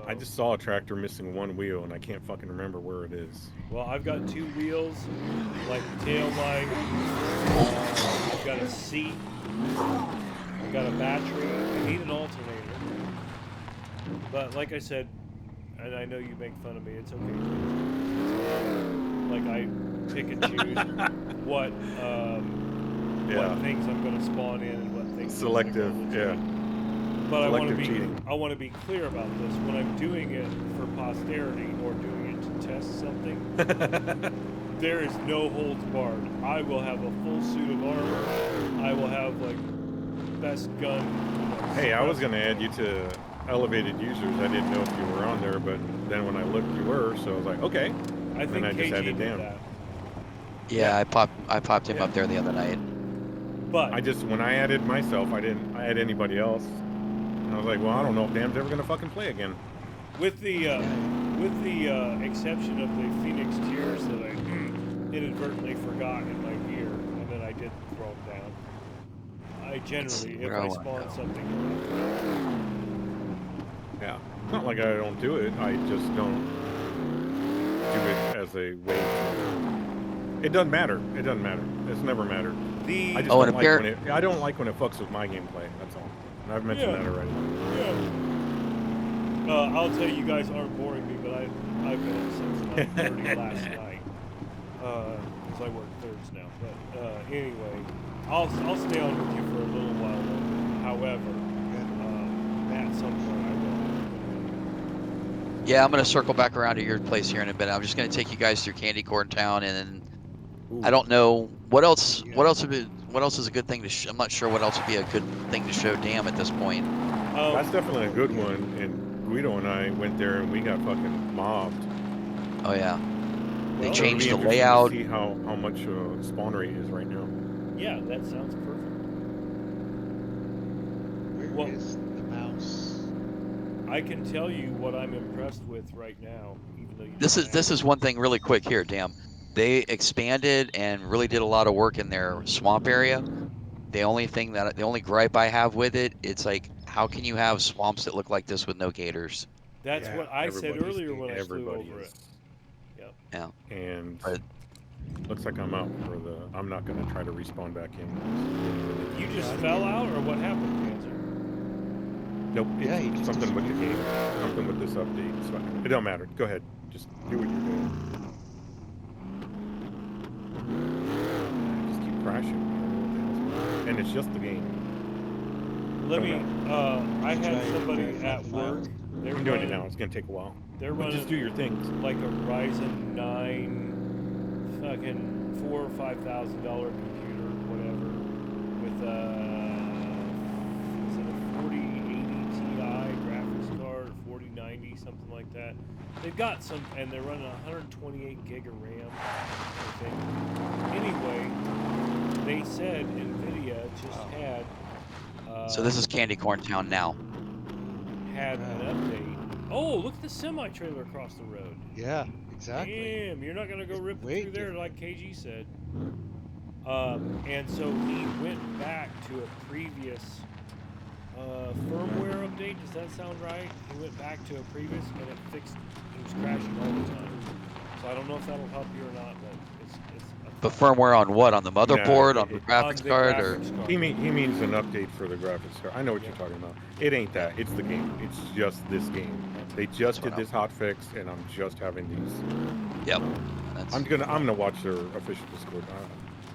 I just saw a tractor missing one wheel, and I can't fucking remember where it is. Well, I've got 2 wheels, like tail light. I've got a seat. I've got a battery. I need an alternator. But like I said, and I know you make fun of me, it's okay. Like I pick and choose what things I'm going to spawn in and what things. Selective, yeah. But Selective cheating. I want to be clear about this. When I'm doing it for posterity or doing it to test something, there is no holds barred. I will have a full suit of armor. I will have like best gun. Hey, I was gonna add you to elevated users. I didn't know if you were on there, but then when I looked, you were. So I was like, okay. I think I just KG added did down. that. Yeah, I popped him up there the other night. But When I added myself, I didn't add anybody else. And I was like, well, I don't know if Dam's ever gonna fucking play again. with the exception of the Phoenix Tears that I inadvertently forgot in my gear, and then I did throw them down. I generally, if I spawn something, Yeah. It's not like I don't do it. I just don't do it as a way to... It doesn't matter. It doesn't matter. It's never mattered. the I just Oh, don't and a like pair- when it... I don't like when it fucks with my gameplay. That's all. And I've mentioned that already. yeah. I'll tell you, you guys aren't boring me, but I've been up since 9:30 last night. Because I work thirds now. But anyway, I'll stay on with you for a little while longer. However, at some point I will. Yeah, I'm gonna circle back around to your place here in a minute. I'm just gonna take you guys through Candy Corn Town, and then Ooh. I don't know what else. What else would be? What else is a good thing to? I'm not sure what else would be a good thing to show Dam at this point. That's definitely a good one. And Guido and I went there and we got fucking mobbed. Oh yeah, they Well, changed the It'll be interesting layout. to see how much spawn rate is right now. Yeah, that sounds perfect. Where is the mouse? I can tell you what I'm impressed with right now, even though you This is one thing really quick here, Dam. They expanded and really did a lot of work in their swamp area. The only gripe I have with it, it's like, how can you have swamps that look like this with no gators? That's Yeah, what I said everybody's- earlier when I flew everybody over is. it. Yep. Yeah. And But looks like I'm out for the... I'm not going to try to respawn back in. You just fell out, or what happened, Janzer? Nope, Yeah, it's you just something with the disappeared. game. Something with this update. So it don't matter. Go ahead. Just do what you're doing. Just keep crashing. I don't know what the hell's going on. And it's just the game. Let me. I had Try somebody verify at the work. file. They're I'm doing it running, now. It's going to take a while. They're But running just do your things. like a Ryzen 9, fucking $4,000 or $5,000 computer, whatever, with is it a 4080 Ti graphics card, 4090, something like that. They've got some, and they're running 128 gig of RAM, I think. Anyway, they said NVIDIA just had. so this is Candy Corn Town now. Had an update. Oh, look at the semi trailer across the road. Yeah, exactly. Damn, you're not gonna go It's rip way through there different. like KG said. And so he went back to a previous firmware update. Does that sound right? He went back to a previous, and it fixed. He was crashing all the time. So I don't know if that'll help you or not, but it's a But firmware on what? On the Nah, motherboard, on the On graphics the card, or? graphics card. he means an update for the graphics card. I know what you're talking about. It ain't that. It's the game. It's just this game. They just did this hot fix, and I'm just having these. Yep. I'm gonna watch their official Discord,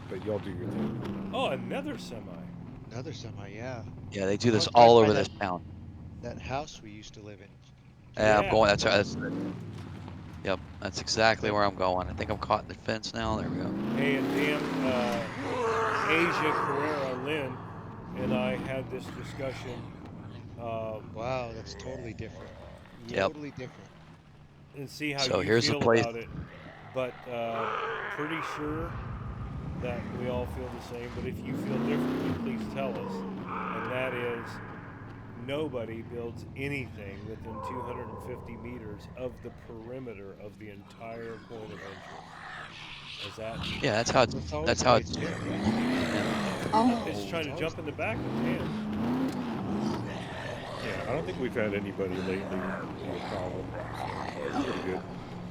but y'all do your thing. Oh, another semi. Another semi, yeah. Yeah, they do I this was driving all by over this town. that house we used to live in. Yeah, I'm Yeah. going. That's Yep, that's exactly where I'm going. I think I'm caught in the fence now. There we go. Hey, and damn, Asia Carrera Lynn and I had this discussion. Wow, that's totally different. Yep. Totally different. And see how So you here's the feel place. about it. But pretty sure that we all feel the same. But if you feel differently, please tell us. And that is, nobody builds anything within 250 meters of the perimeter of the entire point of entry. Is that? Yeah, that's how it's. That's always That's the how way it's. it's been, right? Oh, It's trying to always jump in the back with him. Yeah, I don't think we've had anybody lately be a problem. So pretty good.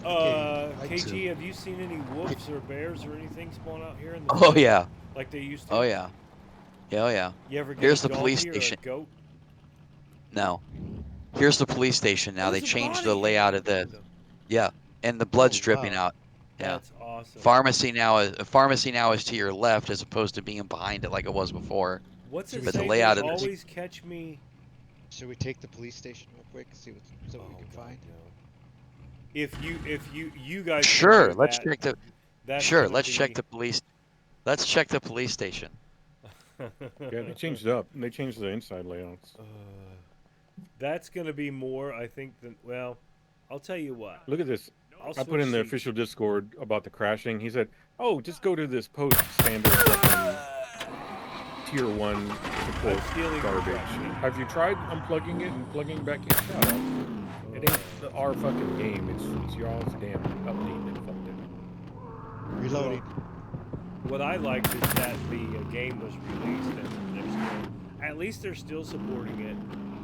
KG, have you seen any wolves or bears or anything spawn out here in the Oh field yeah. like they used to? Oh yeah. Yeah. Oh yeah. You ever get Here's a the police donkey or a station. goat? No. Here's the police station now. Oh, They there's a changed body the here. layout of this. Yeah, and the blood's dripping wow. out. Yeah. That's awesome. Pharmacy now is to your left as opposed to being behind it like it was before. What's it But the say? layout They of this. always catch me. Should we take the police station real quick and see what we can find? No. If you guys can Sure. do Let's that, check the. that's Sure. gonna Let's be... check the police. Let's check the police station. Yeah, they changed it up. They changed the inside layouts. That's gonna be more, I think, than... Well, I'll tell you what. Look at this. I'll I put in the switch official Discord about the crashing. He said, "Oh, just go to this post standard fucking tier 1 support stealing garbage. your crap. Have you tried unplugging it and plugging back in? Shut up. It ain't our fucking game. It's y'all's damn update that fucked it." Reloading. What I liked is that the game was released and they're still, at least they're still supporting it,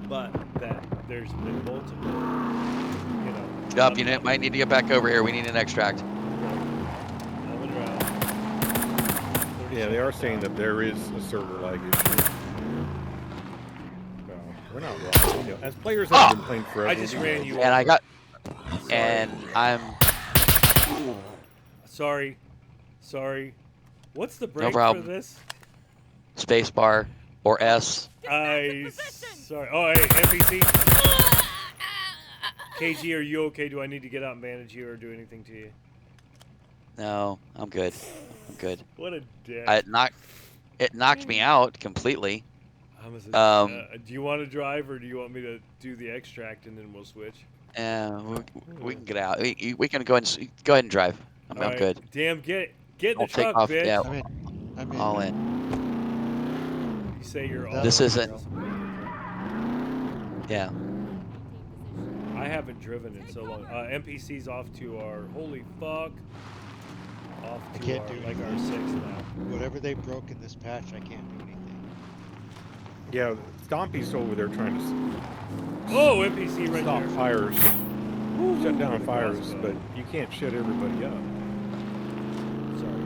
but that there's been multiple, you know. Yup, you might need to get back over here. We need an extract. Coming around. Yeah, they are saying that there is a server lag issue. So, we're not wrong. You know, as players that have been playing forever. I just ran you And I over. got. Sorry. And I'm. Sorry. What's the break for problem. this? Spacebar or S. Sorry. Oh, hey, NPC. KG, are you okay? Do I need to get out and bandage you or do anything to you? No, I'm good. I'm good. What a dick. It knocked me out completely. Do you want to drive or do you want me to do the extract and then we'll switch? We can get out. We can go ahead and drive. I'm All right. good. Damn, get in the I'll take truck, off. bitch. Yeah, I'm in. all in. You say you're all This in. isn't- Yeah. I haven't driven in so long. NPC's off to our holy fuck. Off I to can't our, do like anything. our 6 now. Whatever they broke in this patch, I can't do anything. Yeah, Stompy's over there trying to Oh, NPC right stop there. fires, shut down the fires, crossbow. but you can't shut everybody up. Sorry.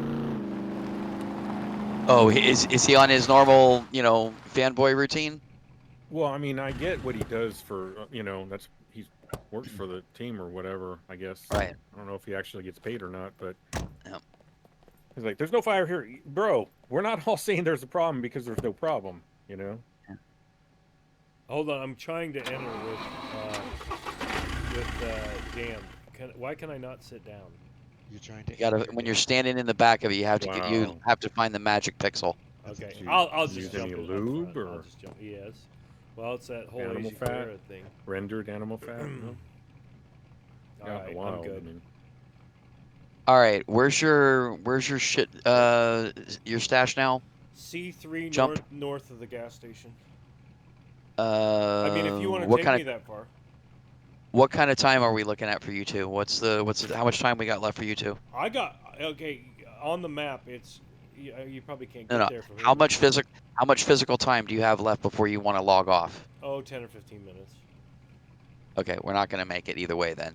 Oh, is he on his normal, fanboy routine? Well, I mean, I get what he does for, that's he works for the team or whatever, I guess. Right. I don't know if he actually gets paid or not, but Yep. he's like, "There's no fire here, bro. We're not all saying there's a problem because there's no problem, you know." Hold on, I'm trying to enter with damn. Why can I not sit down? You're trying to. You gotta when you're standing in the back of it, you have to Wow. find the magic pixel. Okay, Did you I'll just use jump any in up lube front. I'll or just jump. Yes. Well, it's that whole animal Asia fat? Carrera thing. rendered animal fat. No? All Out in right, the wild, I'm good. I mean. All right, where's your shit? Your stash now? C3 Jump. north of the gas station. I I mean, if you want to what take kind me of that far. what kind of time are we looking at for you two? How much time we got left for you two? I got on the map. It's you probably can't get No. there from How here. much physical time do you have left before you want to log off? Oh, 10 or 15 minutes. Okay, we're not gonna make it either way then.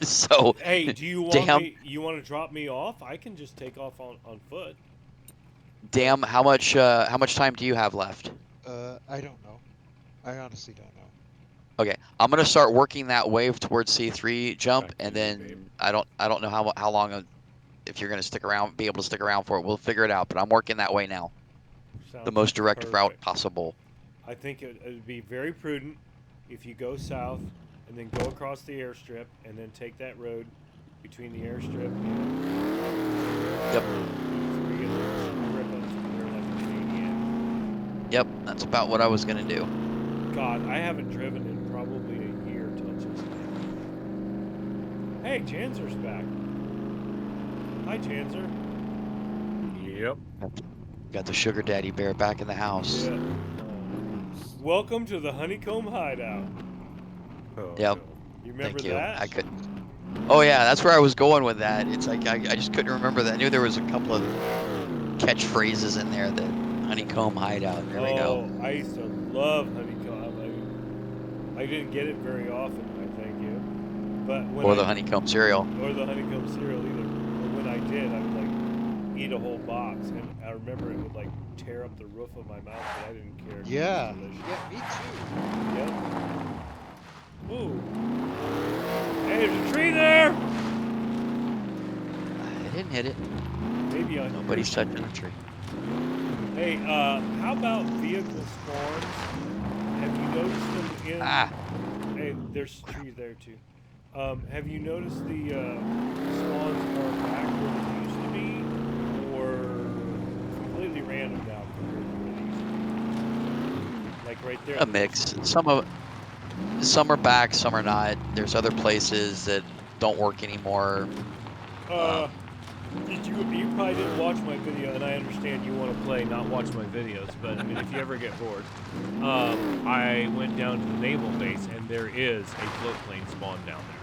So, Hey, do you want damn, me? You want to drop me off? I can just take off on foot. damn, how much time do you have left? I don't know. I honestly don't know. Okay, I'm gonna start working that wave towards C3 jump, Back and to you, babe. then I don't know how long if you're gonna stick around, be able to stick around for it. We'll figure it out. But I'm working that way now, the Sounds most direct route perfect. possible. I think it would be very prudent if you go south and then go across the airstrip and then take that road between the airstrip and Yep. three of those ribbons. They're like a maniac. Yep, that's about what I was gonna do. God, I haven't driven in probably a year touches. Hey, Janzer's back. Hi, Janzer. Yep. Got the sugar daddy bear back in the house. Yeah. Welcome to the Honeycomb Hideout. Oh, Yep. no. You remember Thank you. that? I could. Oh yeah, that's where I was going with that. It's like I just couldn't remember that. I knew there was a couple of catchphrases in there. The honeycomb hideout. There we go. Oh, I used to love honeycomb. I didn't get it very often, I thank you. But when Or I the honeycomb cereal. or the honeycomb cereal either. But when I did, I would like eat a whole box, and I remember it would like tear up the roof of my mouth, but I didn't care. 'Cause Yeah. it was delicious. Yeah, me too. Yep. Ooh. Hey, there's a tree there. I didn't hit it. Maybe I. Nobody's touching the tree. Hey, how about vehicle spawns? Have you noticed them in? Ah, Hey, there's a tree there too. Have you noticed the spawns are back where they used to be, or completely random now compared to where they used to be? Like right there. a mix. Some are back, some are not. There's other places that don't work anymore. You probably didn't watch my video, and I understand you want to play, not watch my videos. But I mean, if you ever get bored, I went down to the naval base, and there is a float plane spawn down there.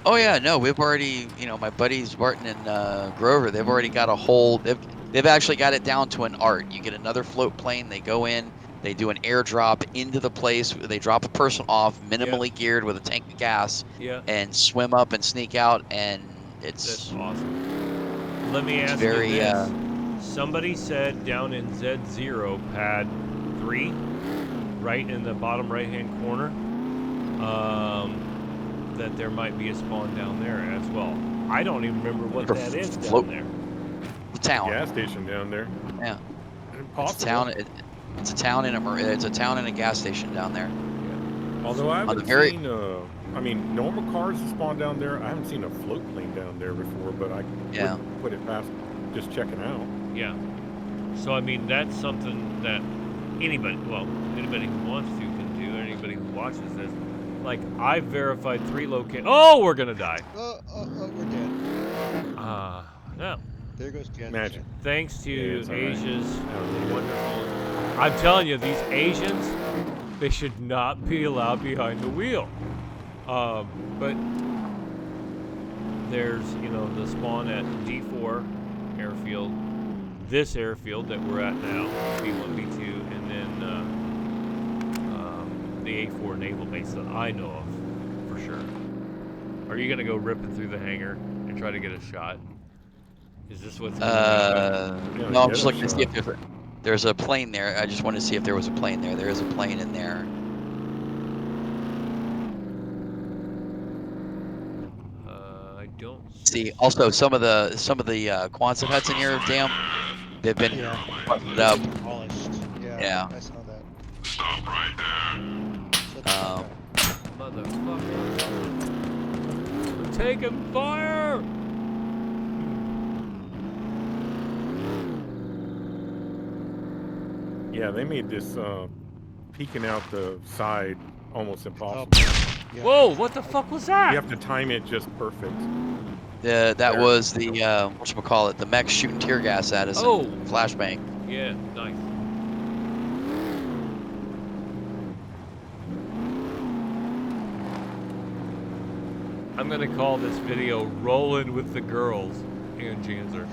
Oh yeah, no, we've already, my buddies Barton and Grover, they've already got a whole. They've actually got it down to an art. You get another float plane. They go in. They do an airdrop into the place. They drop a person off, minimally geared with a tank of gas, Yeah, and swim up and sneak out. And that's it's awesome. Let me ask you very. this: somebody said down in Z0 pad 3, right in the bottom right-hand corner, that there might be a spawn down there as well. I don't even remember what For that is float- down there. the town. Gas station down there. Yeah. Impossible. It's a town. It's a town it's a town and a gas station down there. Although I On the haven't very- seen, I mean, normal cars that spawn down there. I haven't seen a float plane down there before, but I Yeah. wouldn't put it past just checking out. Yeah. So I mean, that's something that anybody who wants to can do. Anybody who watches this, like I've verified 3 locations. Oh, we're gonna die. We're dead. No. There goes Janzer. Magic. Thanks to Yeah, it's all right. Asia's Oh, wonderful. I'm telling you, these Asians, they should not be allowed behind the wheel. But there's, the spawn at D4 airfield, this airfield that we're at now, B1, B2, and then the A4 naval base that I know of for sure. Are you gonna go ripping through the hangar and try to get a shot? Is this what's gonna happen? Yeah, No, I'm get just a looking to see if shot. there's a plane there. I just wanted to see if there was a plane there. There is a plane in there. I don't See, also some of the Quonset huts in here, damn, they've been busted up. Demolished. Yeah, Yeah. I saw that. Stop right there. Shut the fuck up. Motherfucker. We're taking fire! Yeah, they made this peeking out the side almost impossible. Yeah. Whoa, what the fuck was that? You have to time it just perfect. That There. was the whatchamacallit, the mech shooting tear gas at us. Oh. In flashbang. Yeah, nice. I'm gonna call this video Rollin' with the Girls and Janzer.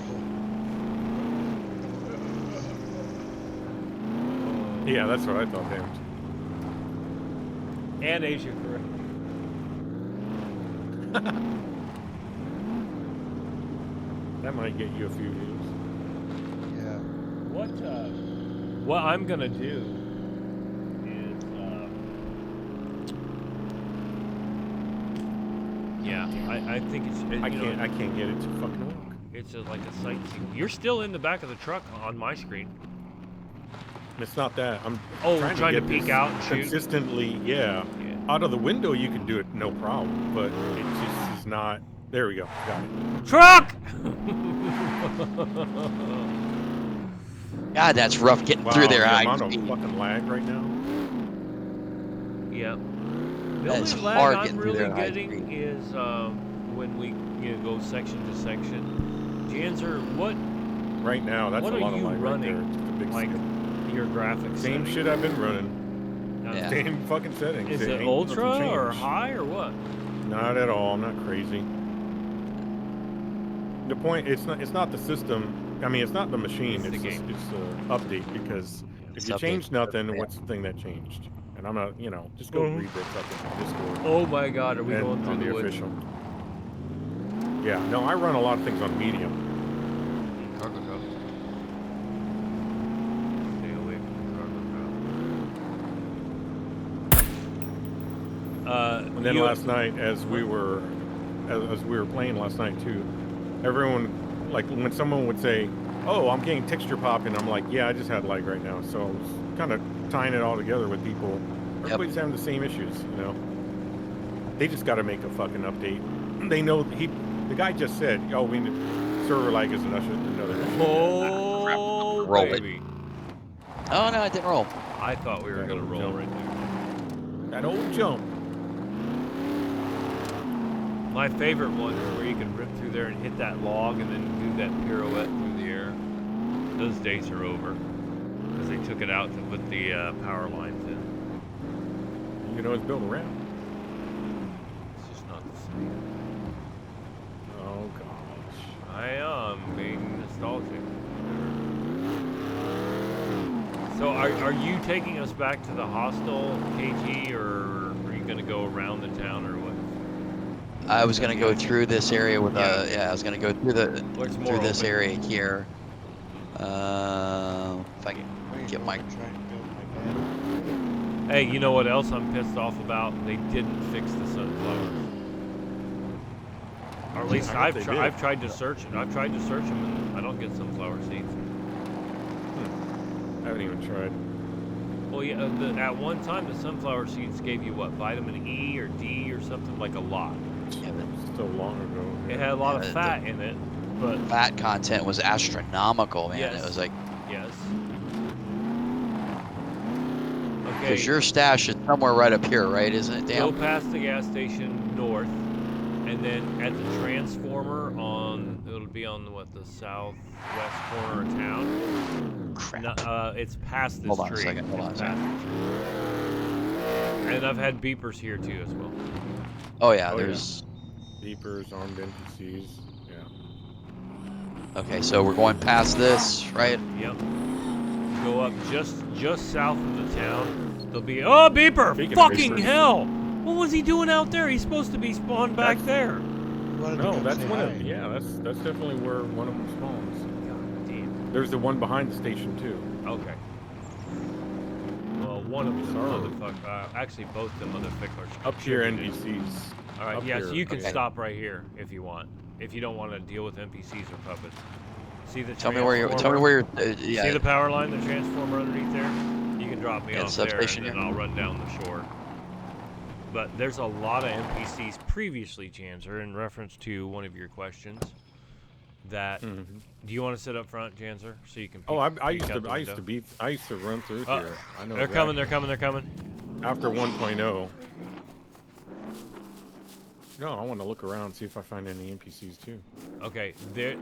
Yeah, that's what I thought. Damn. And Asia, correct. That might get you a few views. Yeah. What I'm gonna do is, yeah, I think it's. I can't get it to fucking work. It's like a sightseeing. You're still in the back of the truck on my screen. It's not that. I'm trying to get peek this out and shoot. consistently. Yeah. Out of the window, you can do it no problem, but it just is not. There we go. Got it. Truck! God, that's rough getting through there. The I amount of fucking lag right now. Yep. The That is only lag hard I'm getting through really there at high getting speed. is when we go section to section. Janzer, what Right now, that's What a are lot of you lag right there. running? It's just a big like skip. your graphics? Same setting? shit I've been running. Yeah. Same fucking settings. Is it ain't ultra nothing or changed. high or what? Not at all. I'm not crazy. The point, it's not the system. I mean, it's not the machine. It's the game. It's update, because if It's you update. change nothing, Yeah. what's the thing that changed? And I'm not, just go read the fucking Discord. Oh my God, are we and going through on the the woods? official. Yeah, no, I run a lot of things on medium. Cargo truck. Stay away from the cargo truck. And then last night, as we were playing last night too, everyone, like when someone would say, "Oh, I'm getting texture pop," and I'm like, "Yeah, I just had lag right now." So I was kind of tying it all together with people. Everybody's having the same issues, They just got to make a fucking update. They know the guy just said, "Oh, we need server lag is another issue." Oh, Roll it. baby. Oh no, I didn't roll. I thought we were That gonna old roll jump. right there. That old jump. My favorite one is where you can rip through there and hit that log and then do that pirouette through the air. Those days are over because they took it out to put the power lines in. It's built around. It's just not the same. Oh gosh. I am being nostalgic. So are you taking us back to the hostel, KG, or are you going to go around the town, or what? I was gonna go through this area with I was gonna go through Where's more through this open? area here. If I can get my Trying to build my bed. Hey, you know what else I'm pissed off about? They didn't fix the sunflowers. Or at least I hope they did. I've tried to search it. I've tried to search them, and I don't get sunflower seeds. I haven't even tried. Well, yeah, at one time the sunflower seeds gave you what, vitamin E or D or something, like a lot. Yeah, but So long ago. It had a lot of Yeah, fat in it, but fat content was astronomical, man. Yes. It was like, yes. Okay. because your stash is somewhere right up here, right? Isn't it, Go Dan? past the gas station north, and then at the transformer it'll be on the southwest corner of town. Crap. No, it's past this Hold on a tree. second, hold on a It's second. past the tree. And I've had beepers here too as well. Oh yeah, Oh, yeah. there's. Beepers, armed NPCs. Yeah. Okay, so we're going past this, right? Yep. Go up just south of the town. There'll be beeper! Speaking of Fucking beepers. hell! What was he doing out there? He's supposed to be spawned back there. Wanted to No, come that's say one of hi. them. Yeah, that's definitely where one of them spawns. God damn. There's the one behind the station too. Okay. Well, one of them Sorry. motherfucker. Actually, both of them motherfuckers. Up here, contributed. NPCs. All right. up Yeah. So here. you can Okay. stop right here if you want. If you don't want to deal with NPCs or puppets. See the Tell me where you're. See Yeah. the power line, the transformer underneath there? You can drop me Yeah, the off there, and substation then here. I'll run down the shore. But there's a lot of NPCs previously, Janzer, in reference to one of your questions. That Mhm. do you want to sit up front, Janzer, so you can? Oh, peek I used out the to window? I used to run through Oh, here. I know. They're that. coming. They're coming. They're coming. After 1.0. No, I want to look around and see if I find any NPCs too. Okay, they're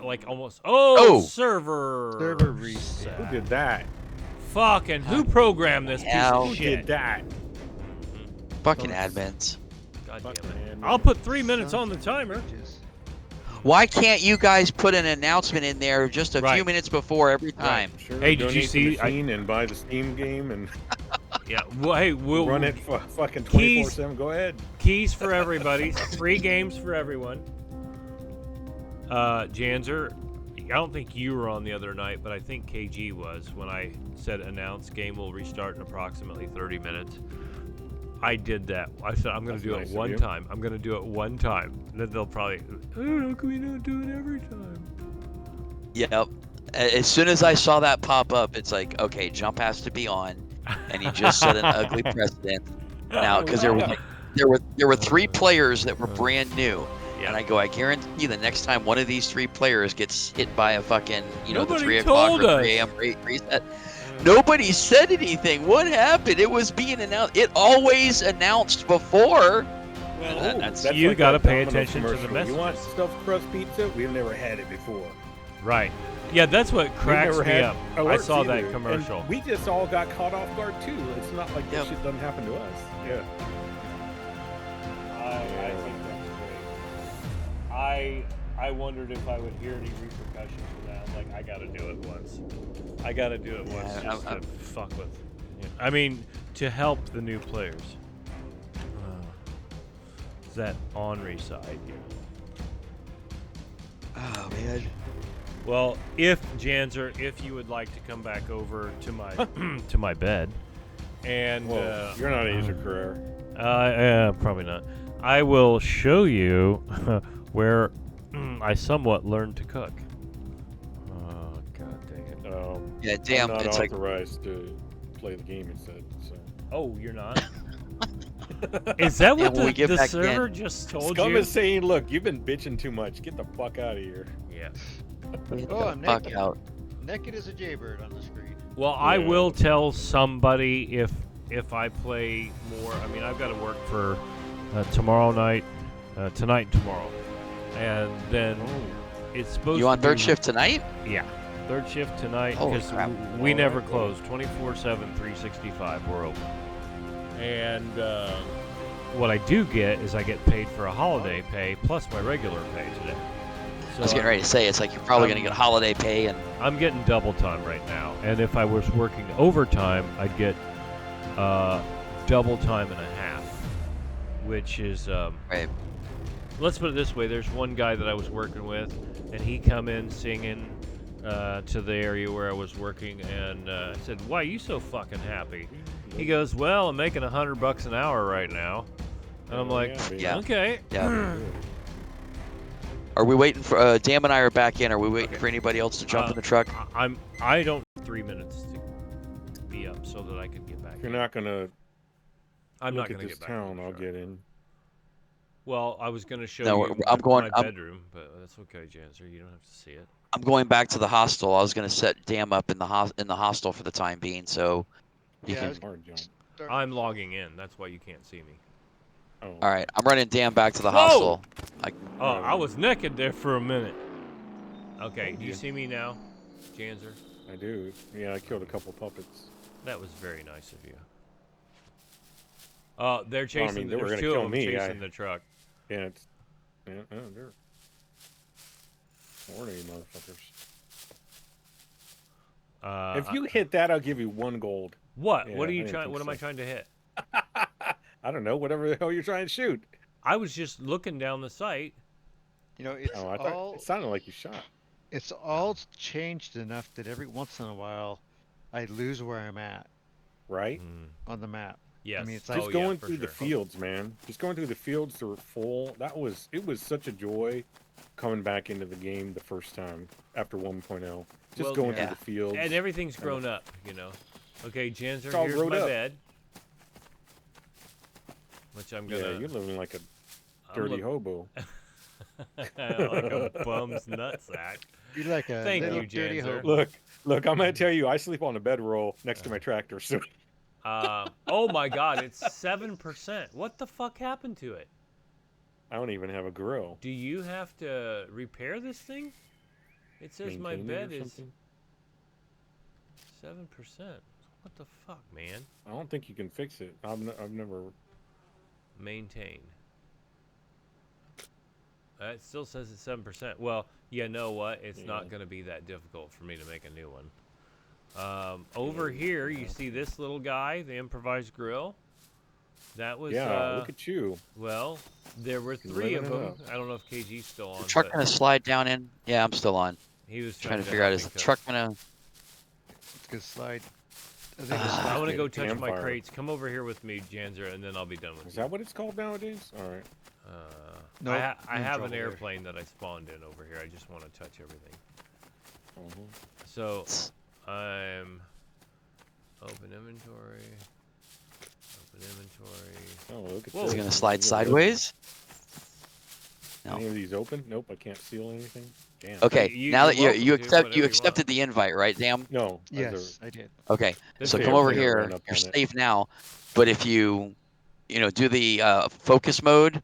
like almost. Oh! Server. Server reset. Who did that? Fucking who programmed this piece Hell of Who shit? did that? Fucking admins. God Fucking damn it. admin. I'll put 3 minutes on the timer. Just- Why can't you guys put an announcement in there just a few Right. minutes before every time? Sure, Hey, did you donate the see- machine and buy the Steam game and Yeah. Well, hey, we'll Run it fucking Keys- 24/7. Go ahead. Keys for everybody. Free games for everyone. Janzer, I don't think you were on the other night, but I think KG was when I said announce game will restart in approximately 30 minutes. I did that. I said I'm going to do That's it nice of one you. time. I'm going to do it one time. And then they'll probably, I don't know, can we not do it every time? Yep. As soon as I saw that pop up, it's like, okay, jump has to be on, and he just set an ugly precedent. Now, because there were 3 players that were brand new, and I go, I guarantee the next time one of these 3 players gets hit by a fucking, the Nobody 3 o'clock told or 3 a.m. reset. Nobody said anything. What happened? It was being announced. It always announced before. Well, That's you like got to that pay Domino's attention to the commercial. You want messages. stuffed crust pizza? We've never had it before. Right. Yeah, that's what We've cracks never me had up. I alerts saw either. that commercial. And we just all got caught off guard too. It's not like Yep. this shit doesn't happen to us. Yeah. I think that's great. I wondered if I would hear any repercussions for that. I'm like, I gotta do it once. I gotta do it once Yeah, just to fuck with. I mean, to help the new players. Is that Henri side? Oh man. Well, if Janzer, if you would like to come back over to my to my bed, and Whoa, you're not Asia Carrera. probably not. I will show you where I somewhat learned to cook. Oh god dang it! Yeah, damn. I'm not It's like, authorized to play the game. It said so. Oh, you're not. Is that Yeah, what when we the, get the back server just told Scum you? is saying, "Look, you've been bitching too much. Get the fuck out of here." Yeah. get Oh, the I'm fuck naked. out. Naked as a jaybird on the screen. Well, I Yeah. will tell somebody if I play more. I mean, I've got to work for tomorrow night, tonight and tomorrow, and then it's supposed. You on to third be- shift tonight? Yeah, third shift tonight Holy because crap. we All never right, close. 24/7, 365. We're open. And what I do get is I get paid for a holiday pay plus my regular pay today. So I was getting ready to say, it's like you're probably going to get holiday pay and I'm getting double time right now, and if I was working overtime, I'd get double time and a half, which is right. let's put it this way: there's one guy that I was working with, and he come in singing to the area where I was working, and I said, "Why are you so fucking happy?" He goes, "Well, I'm making $100 an hour right now," and I'm like, Yeah. "Okay." Yeah. Are we waiting for Dam and I are back in? Are we waiting Okay. for anybody else to jump in the truck? I don't have 3 minutes to be up so that I can get back. If you're in. not gonna I'm look not at gonna this get back. in town, the I'll truck. get in. Well, I was gonna show No, you I'm going- my I'm- bedroom, but that's okay, Janzer. You don't have to see it. I'm going back to the hostel. I was going to set Dam up in the hostel for the time being, so you Yeah, I can. was Hard jump. starting I'm to- logging in. That's why you can't see me. Oh. All right, I'm running Dam back to the Whoa! hostel. Oh, I was naked there for a minute. Okay, do you Yeah. see me now, Janzer? I do. Yeah, I killed a couple puppets. That was very nice of you. They're Well, I chasing. mean, they were There's gonna two of kill them me. chasing the truck. Yeah, it's they're horny motherfuckers. If you hit that, I'll give you 1 gold. What? Yeah, What are I you didn't trying? think What am I so. trying to hit? I don't know. Whatever the hell you're trying to shoot. I was just looking down the sight. You know, it's Oh, I all thought it sounded like you shot. it's all changed enough that every once in a while, I lose where I'm at Right? on the map. Yes. mean, it's Just like- Oh, yeah, going for through the sure. fields, man. Just going through the fields that were full. It was such a joy coming back into the game the first time after 1.0. Just Well, going yeah. through the fields. And everything's grown up, you know. Okay, Janzer, It's all here's grown my up. bed. Which I'm Yeah, gonna. you're living like a I'm dirty li- hobo. like a bum's nutsack. You're like a Thank little you, dirty Janzer. hobo. Look, I'm gonna tell you, I sleep on a bedroll next to my tractor, so Oh my God, it's 7%. What the fuck happened to it? I don't even have a grill. Do you have to repair this thing? It says my Maintain it or bed is something? 7%. What the fuck, man? I don't think you can fix it. I've never. Maintain. It still says it's 7%. Well, you know what? It's not Yeah. going to be that difficult for me to make a new one. Over here, you see this little guy, the improvised grill. That was look at you. well, there were You're 3 of living it them. up. I don't know if KG's still on, The truck but gonna slide down in. Yeah, I'm still on. he was Trying to figure help out me is the cook. truck gonna. It's gonna slide. I think Ah. it's I want to Get go a touch my campfire. crates. Come over here with me, Janzer, and then I'll be done with Is you. that what it's called nowadays? All right. Nope, I you're in have trouble an there. airplane that I spawned in over here. I just want to touch everything. Mhm. So I'm open inventory. Open inventory. Oh, look at Whoa. Is this. it gonna These slide are good. sideways? No. Any of these open? Nope, I can't seal anything. Damn. Okay. You- Now you're that you welcome to, whatever you accepted want. the invite, right, Sam? No. Yes, I did. Okay. This So is come over okay. here. Ran up You're on it. safe now. But if you do the focus mode,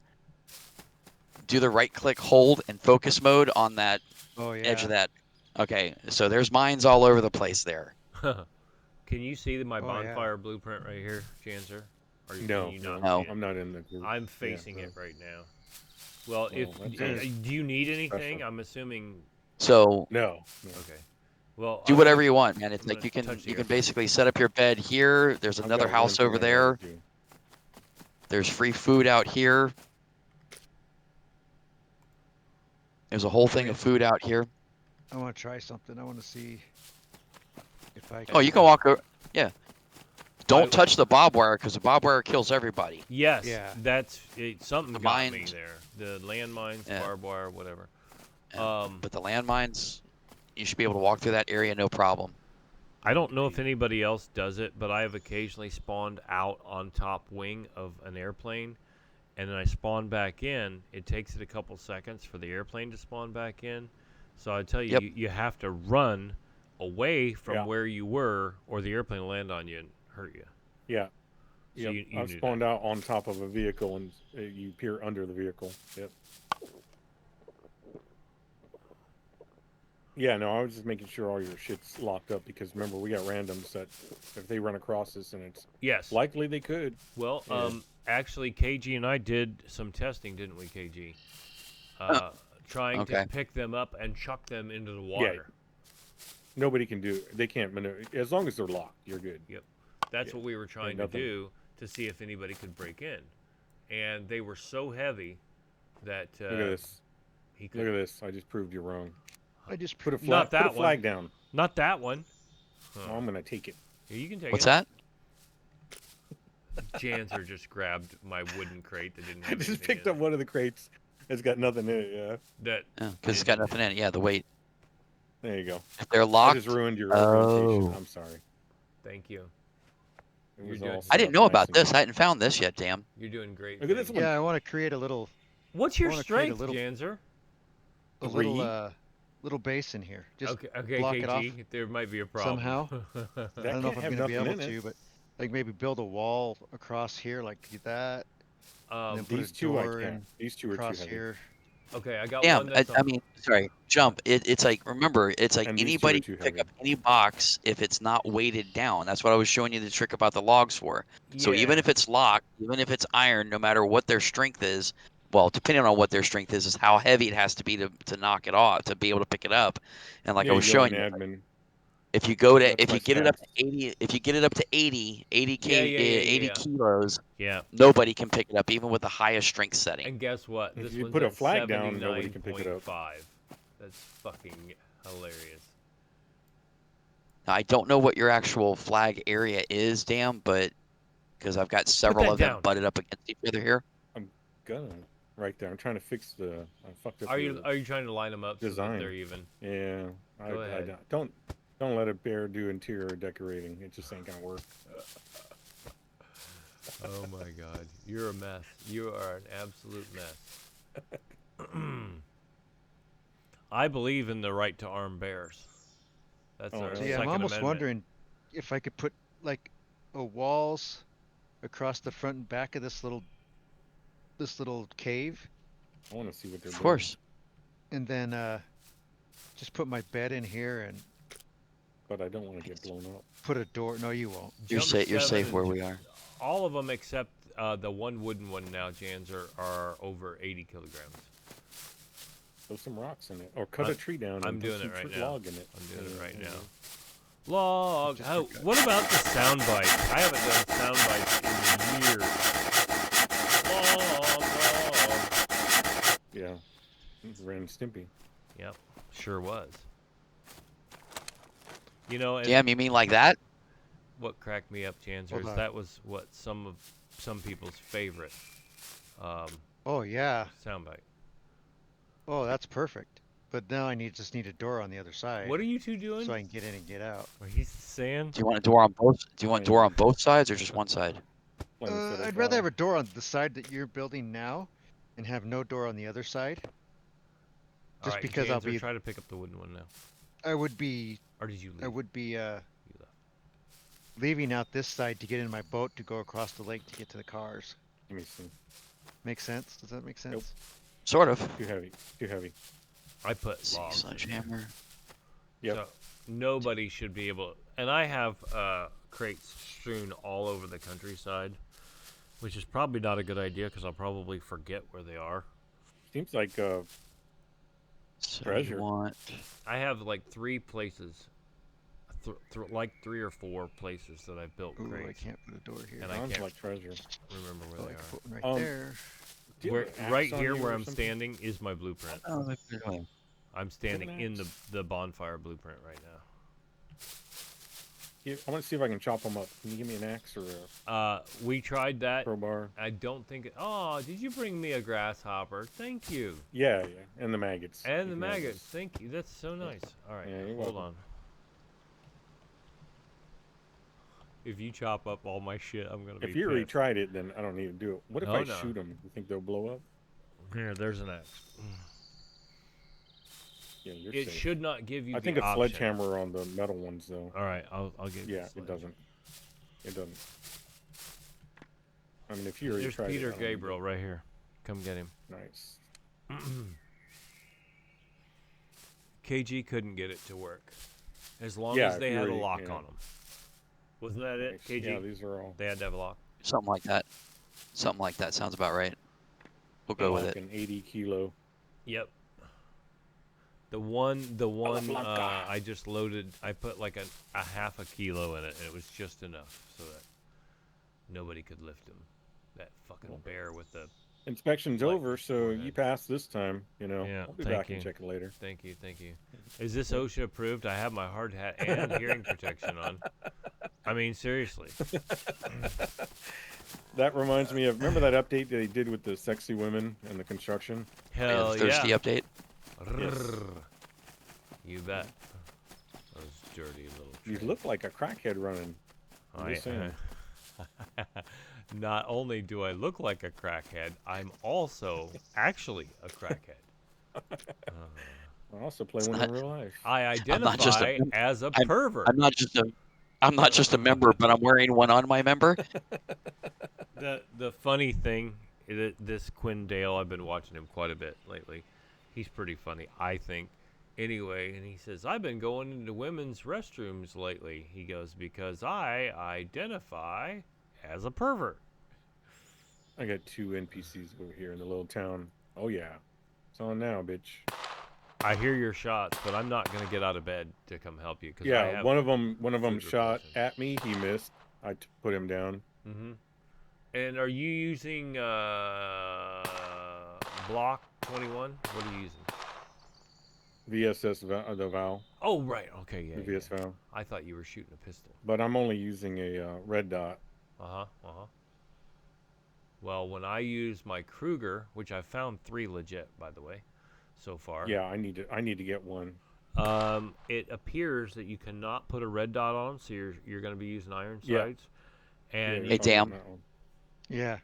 do the right click, hold, and focus mode on that Oh yeah. edge of that. Okay. So there's mines all over the place there. Can you see my Oh, yeah. bonfire blueprint right here, Janzer? Or No, can you not no. see it? I'm not in the group. I'm facing Yeah, it right now. Well, Well, that's do you need anything? special. I'm assuming. So No. Okay. Well, do I'm whatever gonna- you want, man. It's I'm like gonna you can touch the you can airplane. basically set up your bed here. There's I've another got one house thing over I know there. to do. There's free food out here. There's a whole thing of food out here. I want to try something. I want to see if I can. Oh, you can walk over. Yeah. Don't I- touch the barbed wire because the barbed wire kills everybody. Yes, Yeah. that's it. Something The got me mines- there. The landmines, Yeah. barbed wire, whatever. Yeah. But the landmines, you should be able to walk through that area no problem. I don't know if anybody else does it, but I have occasionally spawned out on top wing of an airplane, and then I spawn back in. It takes it a couple seconds for the airplane to spawn back in. So I tell you, Yep. you have to run away from Yeah. where you were, or the airplane will land on you and hurt you. Yeah. So Yep. you I've knew spawned out on top of a vehicle and you peer under the vehicle. Yep. Yeah, no, I was just making sure all your shit's locked up because remember we got randoms that if they run across us and it's Yes. likely they could. Well, Yeah. actually, KG and I did some testing, didn't we, KG? Trying Okay. to pick them up and chuck them into the water. Nobody can do it. They can't maneuver as long as they're locked. You're good. That's Yeah. what we were trying to nothing. do to see if anybody could break in. And they were so heavy that Look at this. he Look could at this. I just proved you wrong. I just Put a put flag. Not Put that a flag down. Not that one. Oh, I'm gonna take it. Here, you can take What's it. that? Janzer just grabbed my wooden crate that didn't I have just anything picked in up it. one of the crates. It's got nothing in it. Yeah. That Because it's got nothing in it. Yeah, the weight. There you go. If they're I locked, just ruined your Oh. orientation. I'm sorry. Thank you. It You're was doing- all I didn't set know up about nice and this. I hadn't found this yet. Damn. You're doing great. Look at this things. one. Yeah, I want to create a little, What's your I wanna create a strength, little- Janzer? a Three? little base in here. Just Okay, block it off KG. There might be a problem. somehow. That I don't know if can't I'm have gonna be nothing able in it. to, but like maybe build a wall across here, like that. And then put These a two I door can't. in These two are too across heavy. here. okay, I got Yeah, one that's I mean, sorry, jump. It's like, remember, it's like And these two are anybody too can pick heavy. up any box if it's not weighted down. That's what I was showing you the trick about the logs for. So even Yeah. if it's locked, even if it's iron, no matter what their strength is, well, depending on what their strength is how heavy it has to be to knock it off, to be able to pick it up. And like Yeah, I was you go in showing you, admin. if you go to, That's if my you get it up to stats. 80, if you get it up to 80 Yeah. kilos, Yeah. nobody can pick it up, even with the highest strength setting. And guess what? If This you one's put a at flag down, nobody can pick it up. 79.5. That's fucking hilarious. Now, I don't know what your actual flag area is, Dan, but because I've got several that of them down. butted up against each other here. Gonna right there. I'm trying to fix the. I fucked up. Are your- you trying to line them up so design. that they're even? Yeah. Go I ahead. don't let a bear do interior decorating. It just ain't gonna work. Oh my God, you're a mess. You are an absolute mess. I believe in the right to arm bears. That's Oh, our really? So yeah, Second I'm almost Amendment. wondering if I could put like a walls across the front and back of this little cave, I want to see what they're Of doing. course. and then just put my bed in here and But I don't want to get blown up. put a door. No, you won't. You're Jump safe. You're safe seven. where we are. All of them except the one wooden one now, Janzer, are over 80 kilograms. Throw some rocks in it, or cut I'm- a tree down. I'm and put doing some it right tree now. log in it. I'm doing it right Yeah. now. Log. Just Oh, forgot. what about the sound bites? I haven't done sound bites in years. Log. Yeah. Ren and Stimpy. Yep, sure was. You know, and Damn, you mean like that? what cracked me up, Janzer, Hold is on. that was what some people's favorite Oh yeah. soundbite. Oh, that's perfect. But now I just need a door on the other side. What are you two doing? So I can get in and get out. What he's saying? Do you want a door on both? Do you want door on both sides or just one side? Playing a set of I'd rather have Val. a door on the side that you're building now, and have no door on the other side. All Just right, because Janzer, try to pick up the wooden one now. I would be Or did you leave? I would be You left. leaving out this side to get in my boat to go across the lake to get to the cars. Let me see. Make sense? Does that make sense? Nope. Sort of. Too heavy. Too heavy. I put See, logs. sledgehammer. Yep. So nobody should be able. And I have crates strewn all over the countryside, which is probably not a good idea because I'll probably forget where they are. Seems like So Treasure. you want I have like 3 places, like 3 or 4 places that I've built Ooh, I crates. can't put a door here. And I sounds can't like treasure. remember Oh, where I they can are. put one right there. Do you Where, have an axe right on here you where or I'm something? standing is my blueprint. I'm standing in the bonfire blueprint right now. Yeah, I want to see if I can chop them up. Can you give me an axe or a We tried that. crowbar? I don't think it. Oh, did you bring me a grasshopper? Thank you. Yeah, and the maggots. And You the can have maggots. Thank you. That's so nice. All right, Yeah, you're hold welcome. on. If you chop up all my shit, I'm gonna be If you already pissed. tried it, then I don't need to do it. What if No, I no. shoot them? You think they'll blow up? Here, there's an axe. Yeah, you're It safe. should not give you I the think a option. sledgehammer on the metal ones, though. All right, I'll give you. Yeah, the it doesn't. It doesn't. I mean, if you already There's tried Peter it, I don't need Gabriel right here. Come get him. it. Nice. KG couldn't get it to work, as long Yeah, as they if you had a already- lock yeah. on them. Wasn't that it, Nice. KG? Yeah, these are all They had to have a lock. something like that. Something like that sounds about right. We'll go with like it. an 80 kilo. Yep. The one Blanca. I just loaded. I put like a half a kilo in it, and it was just enough so that nobody could lift him. That fucking bear with the. Inspection's Like over, so forehead. you passed this time. You know, Yeah, I'll be thank back you. and check it later. Thank you. Is this OSHA approved? I have my hard hat and hearing protection on. I mean, seriously. That reminds me of, remember that update they did with the sexy women and the construction? Hell Thirsty yeah. update. Rrrr. You bet. Those dirty little. You tricks. look like a crackhead running. I'm just saying. Not only do I look like a crackhead, I'm also actually a crackhead. I also play one not- in real life. I I'm not just identify as a I'm- pervert. I'm not just a member, but I'm wearing one on my member. The funny thing, this Quindale, I've been watching him quite a bit lately. He's pretty funny, I think. Anyway, and he says, I've been going into women's restrooms lately. He goes, because I identify as a pervert. I got 2 NPCs over here in the little town. Oh yeah, it's on now, bitch. I hear your shots, but I'm not going to get out of bed to come help you. 'Cause I Yeah, have one of them food shot replacement. at me. He missed. I put him down. Mm-hmm. And are you using Block 21? What are you using? VSS the Val, Oh, right. Okay, yeah. the yeah. VS Val. I thought you were shooting a pistol. But I'm only using a red dot. Uh-huh. Well, when I use my Kruger, which I found 3 legit, by the way, so far. Yeah, I need to get one. It appears that you cannot put a red dot on them, so you're going to be using iron Yeah. sights. And Yeah, Hey, it's on damn. that one. Yeah.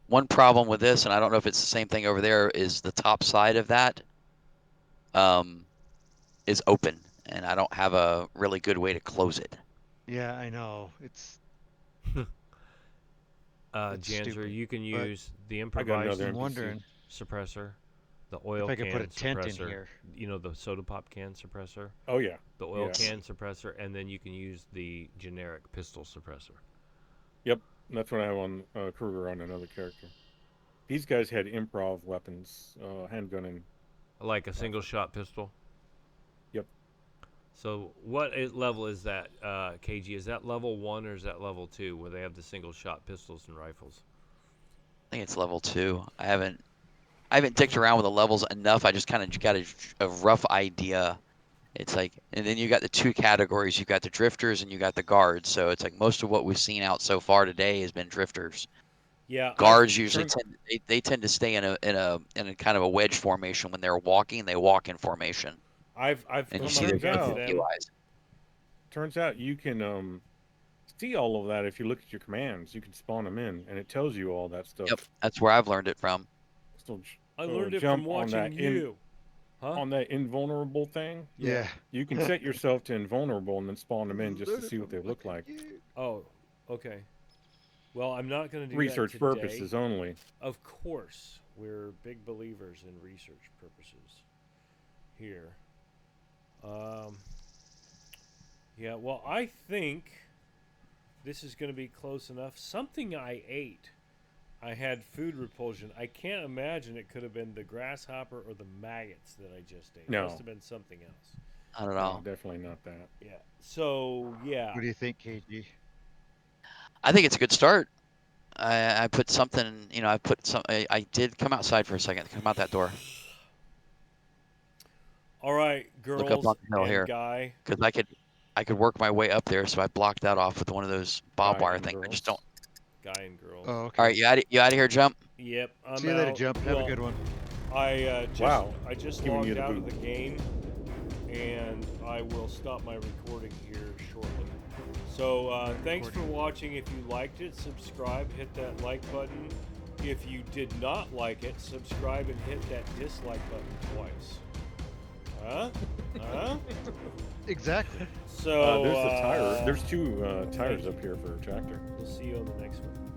One problem with this, and I don't know if it's the same thing over there, is the top side of that is open, and I don't have a really good way to close it. Yeah, I know. It's It's Janzer, stupid, you can but use the I got improvised another I'm NPC. wondering suppressor, the oil if I can could put a tent in suppressor. here. You know, the soda pop can suppressor, Oh yeah, the oil Yeah. can suppressor, and then you can use the generic pistol suppressor. that's what I have on Kruger on another character. These guys had improv weapons, handgun and Like a single shot pistol? Yep. So what level is that, KG? Is that level 1 or is that level 2 where they have the single shot pistols and rifles? I think it's level 2. I haven't dicked around with the levels enough. I just kind of got a rough idea. It's like, and then you got the 2 categories. You got the drifters and you got the guards. So it's like most of what we've seen out so far today has been drifters. Yeah, Guards usually they tend to stay in a kind of a wedge formation when they're walking. They walk in formation, I've and come you up see their against out- them. UIs. Turns out you can see all of that if you look at your commands. You can spawn them in, and it tells you all that stuff. Yep, that's where I've learned it from. So I learned it jump from on watching that you. Huh? on that invulnerable thing. Yeah. You can set yourself to invulnerable and then spawn them in just to see what they look like. Oh, okay. Well, I'm not going to do Research that today. purposes only. Of course, we're big believers in research purposes here. Yeah, well, I think this is going to be close enough. Something I ate, I had food repulsion. I can't imagine it could have been the grasshopper or the maggots that I just ate. It No. must have been something else. I don't No, know. definitely not that. Yeah. So, yeah. What do you think, KG? I think it's a good start. I put something, I put some. I did come outside for a second. Come out that door. All right, Look up girls on the hill and here, guy. because I could work my way up there. So I blocked that off with one of those bob Guy wire and things. I just girls. don't. Guy and girls. Oh, okay. All right, you out of here, jump. Yep, I'm See you later, out. Jump. Have Well, a good one. I Wow. just Giving you logged the out of boot. the game, and I will stop my recording here shortly. So thanks for watching. If you liked it, subscribe, hit that like button. If you did not like it, subscribe and hit that dislike button twice. Huh? Huh? Exactly. So There's the tire. There's 2 tires up here for a tractor. We'll see you on the next one.